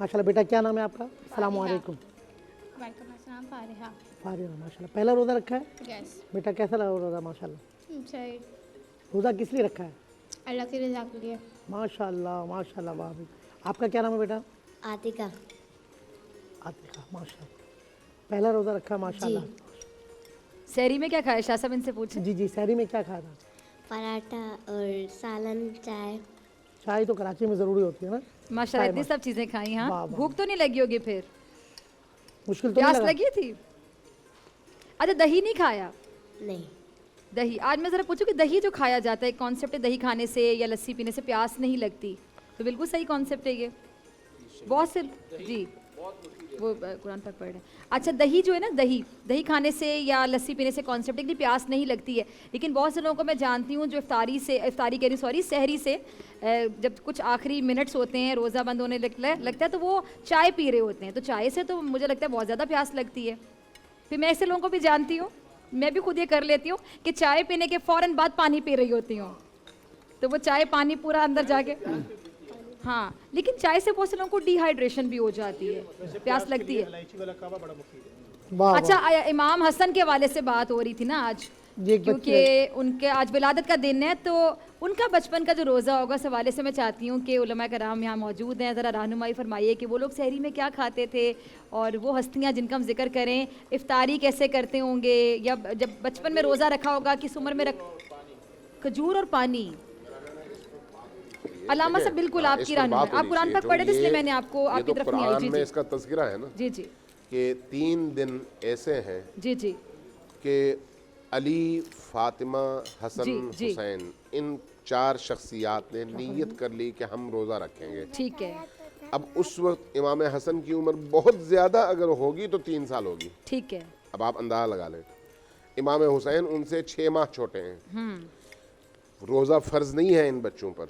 ماشاءاللہ. بیٹا کیا نام ہے آپ کا؟ السلام علیکم. وعلیکم السلام. فارحہ. فارحہ ماشاءاللہ. پہلا روزہ رکھا ہے؟ یس. بیٹا کیسا لگا روزہ؟ ماشاءاللہ. صحیح. روزہ کس لیے رکھا ہے؟ اللہ کی رضا کے لیے. ماشاءاللہ ماشاءاللہ. واہ. آپ کا کیا نام ہے بیٹا؟ عاتقہ. عاتقہ ماشاءاللہ. پہلا روزہ رکھا ماشاءاللہ. سحری میں کیا کھایا شاہ صاحب؟ ان سے پوچھیں. جی سحری میں کیا کھایا تھا؟ پراٹھا اور سالن، چائے. چائے تو کراچی میں ضروری ہوتی ہے نا ماشاءاللہ. اتنی سب چیزیں کھائی. ہاں بھوک تو نہیں لگی ہوگی پھر؟ مشکل تو پیاس لگی تھی؟ اچھا دہی نہیں کھایا؟ نہیں. دہی آج میں ذرا پوچھوں کہ دہی جو کھایا جاتا ہے کانسیپٹ ہے دہی کھانے سے یا لسی پینے سے پیاس نہیں لگتی، تو بالکل صحیح کانسیپٹ ہے یہ. بہت سے جی وہ قرآن پاک پڑھ رہے ہیں. اچھا دہی جو ہے نا، دہی کھانے سے یا لسی پینے سے کانسیپٹ ہے کہ پیاس نہیں لگتی ہے. لیکن بہت سے لوگوں کو میں جانتی ہوں جو سحری سے جب کچھ آخری منٹس ہوتے ہیں روزہ بند ہونے لگتا ہے تو وہ چائے پی رہے ہوتے ہیں. تو چائے سے تو مجھے لگتا ہے بہت زیادہ پیاس لگتی ہے. پھر میں ایسے لوگوں کو بھی جانتی ہوں، میں بھی خود یہ کر لیتی ہوں کہ چائے پینے کے فوراً بعد پانی پی رہی ہوتی ہوں، تو وہ چائے پانی پورا اندر جا کے. ہاں لیکن چائے سے بہت سے لوگوں کو ڈی ہائیڈریشن بھی ہو جاتی ہے، پیاس لگتی ہے. اچھا امام حسن کے حوالے سے بات ہو رہی تھی نا آج، کیونکہ ان کے آج ولادت کا دن ہے، تو ان کا بچپن کا جو روزہ ہوگا اس حوالے سے میں چاہتی ہوں کہ علماء کرام یہاں موجود ہیں، ذرا رہنمائی فرمائیے کہ وہ لوگ سحری میں کیا کھاتے تھے، اور وہ ہستیاں جن کا ہم ذکر کریں افطاری کیسے کرتے ہوں گے، یا جب بچپن میں روزہ رکھا ہوگا کس عمر میں کھجور اور پانی. علامہ صاحب بالکل آپ کی رہنمائی. آپ قرآن پاک پڑھے تھے اس لیے میں نے آپ کو آپ کی طرف نہیں آئی. قرآن میں اس کا تذکرہ ہے نا جی کہ 3 دن ایسے ہیں جی کہ علی، فاطمہ، حسن، حسین، ان 4 شخصیات نے نیت کر لی کہ ہم روزہ رکھیں گے. ٹھیک ہے. اب اس وقت امام حسن کی عمر بہت زیادہ اگر ہوگی تو 3 سال ہوگی. ٹھیک ہے. اب آپ اندازہ لگا لیں. امام حسین ان سے 6 ماہ چھوٹے ہیں. روزہ فرض نہیں ہے ان بچوں پر،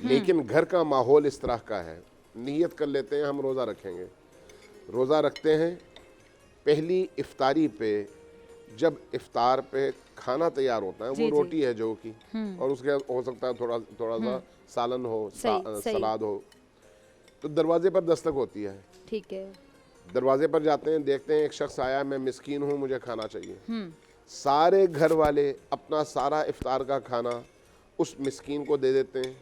لیکن گھر کا ماحول اس طرح کا ہے، نیت کر لیتے ہیں ہم روزہ رکھیں گے. روزہ رکھتے ہیں. پہلی افطاری پہ جب افطار پہ کھانا تیار ہوتا ہے وہ روٹی ہے جو کی، اور اس کے ہو سکتا ہے تھوڑا سا سالن ہو، سلاد ہو. تو دروازے پر دستک ہوتی ہے. ٹھیک ہے. دروازے پر جاتے ہیں، دیکھتے ہیں ایک شخص آیا، میں مسکین ہوں مجھے کھانا چاہیے. سارے گھر والے اپنا سارا افطار کا کھانا اس مسکین کو دے دیتے ہیں،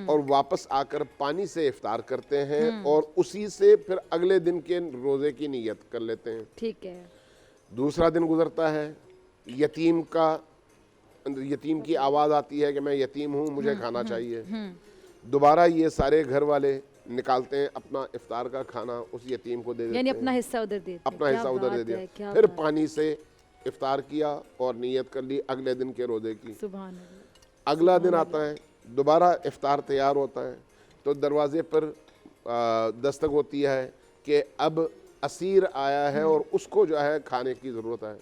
اور واپس آ کر پانی سے افطار کرتے ہیں، اور اسی سے پھر اگلے دن کے روزے کی نیت کر لیتے ہیں. ٹھیک ہے. دوسرا دن گزرتا ہے، یتیم کی آواز آتی ہے کہ میں یتیم ہوں مجھے کھانا چاہیے. دوبارہ یہ سارے گھر والے نکالتے ہیں اپنا افطار کا کھانا اس یتیم کو دے دیتے ہیں، یعنی اپنا حصہ ادھر دے دیا. پھر پانی سے افطار کیا اور نیت کر لی اگلے دن کے روزے کی. سبحان اللہ. اگلا دن آتا ہے، دوبارہ افطار تیار ہوتا ہے، تو دروازے پر دستک ہوتی ہے کہ اب اسیر آیا ہے اور اس کو جو ہے کھانے کی ضرورت ہے.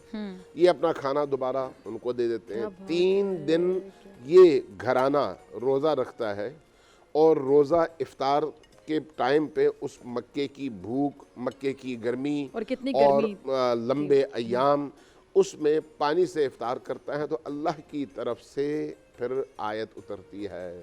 یہ اپنا کھانا دوبارہ ان کو دے دیتے ہیں. 3 دن یہ گھرانہ روزہ رکھتا ہے، اور روزہ افطار کے ٹائم پہ اس مکے کی بھوک، مکے کی گرمی اور لمبے ایام، اس میں پانی سے افطار کرتا ہے. تو اللہ کی طرف سے پھر آیت اترتی ہے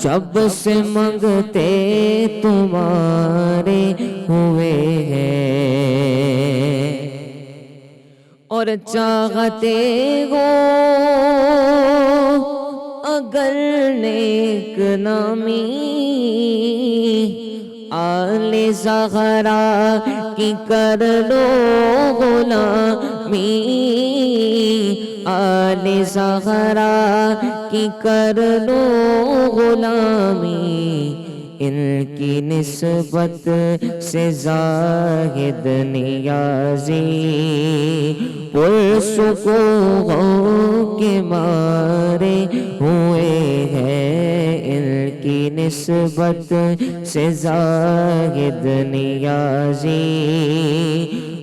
جب سے منگتے تمہارے ہوئے ہیں اور چاہتے ہو اگر نیک نامی آل زہرا کی کر لو غلامی آل زہرا کی کر لو غلامی ان کی نسبت سے زاہد نیازی پرسکون کے مارے ہوئے ہیں ان کی نسبت سے زاہد نیازی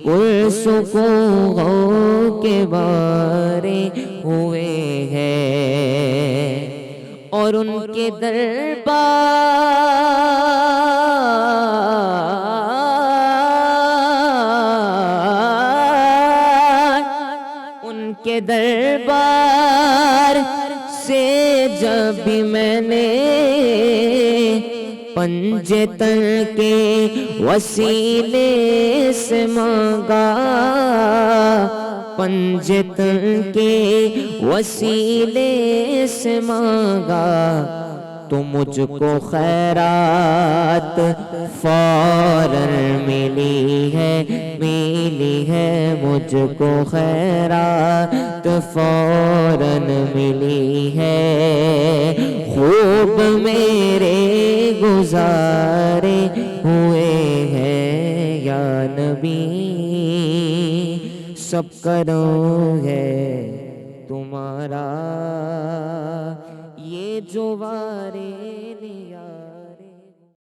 پرسکون کے مارے ہوئے ہیں اور ان کے دربار سے جب بھی میں نے پنجے تن کے وسیلے سے مانگا پنجے تن کے وسیلے سے مانگا تو مجھ کو خیرات فوراً ملی ہے مجھ کو خیرات فوراً ملی ہے خوب میرے گزارے ہوئے ہیں یا نبی سب کرم ہے تمہارا یہ جو وارے لیا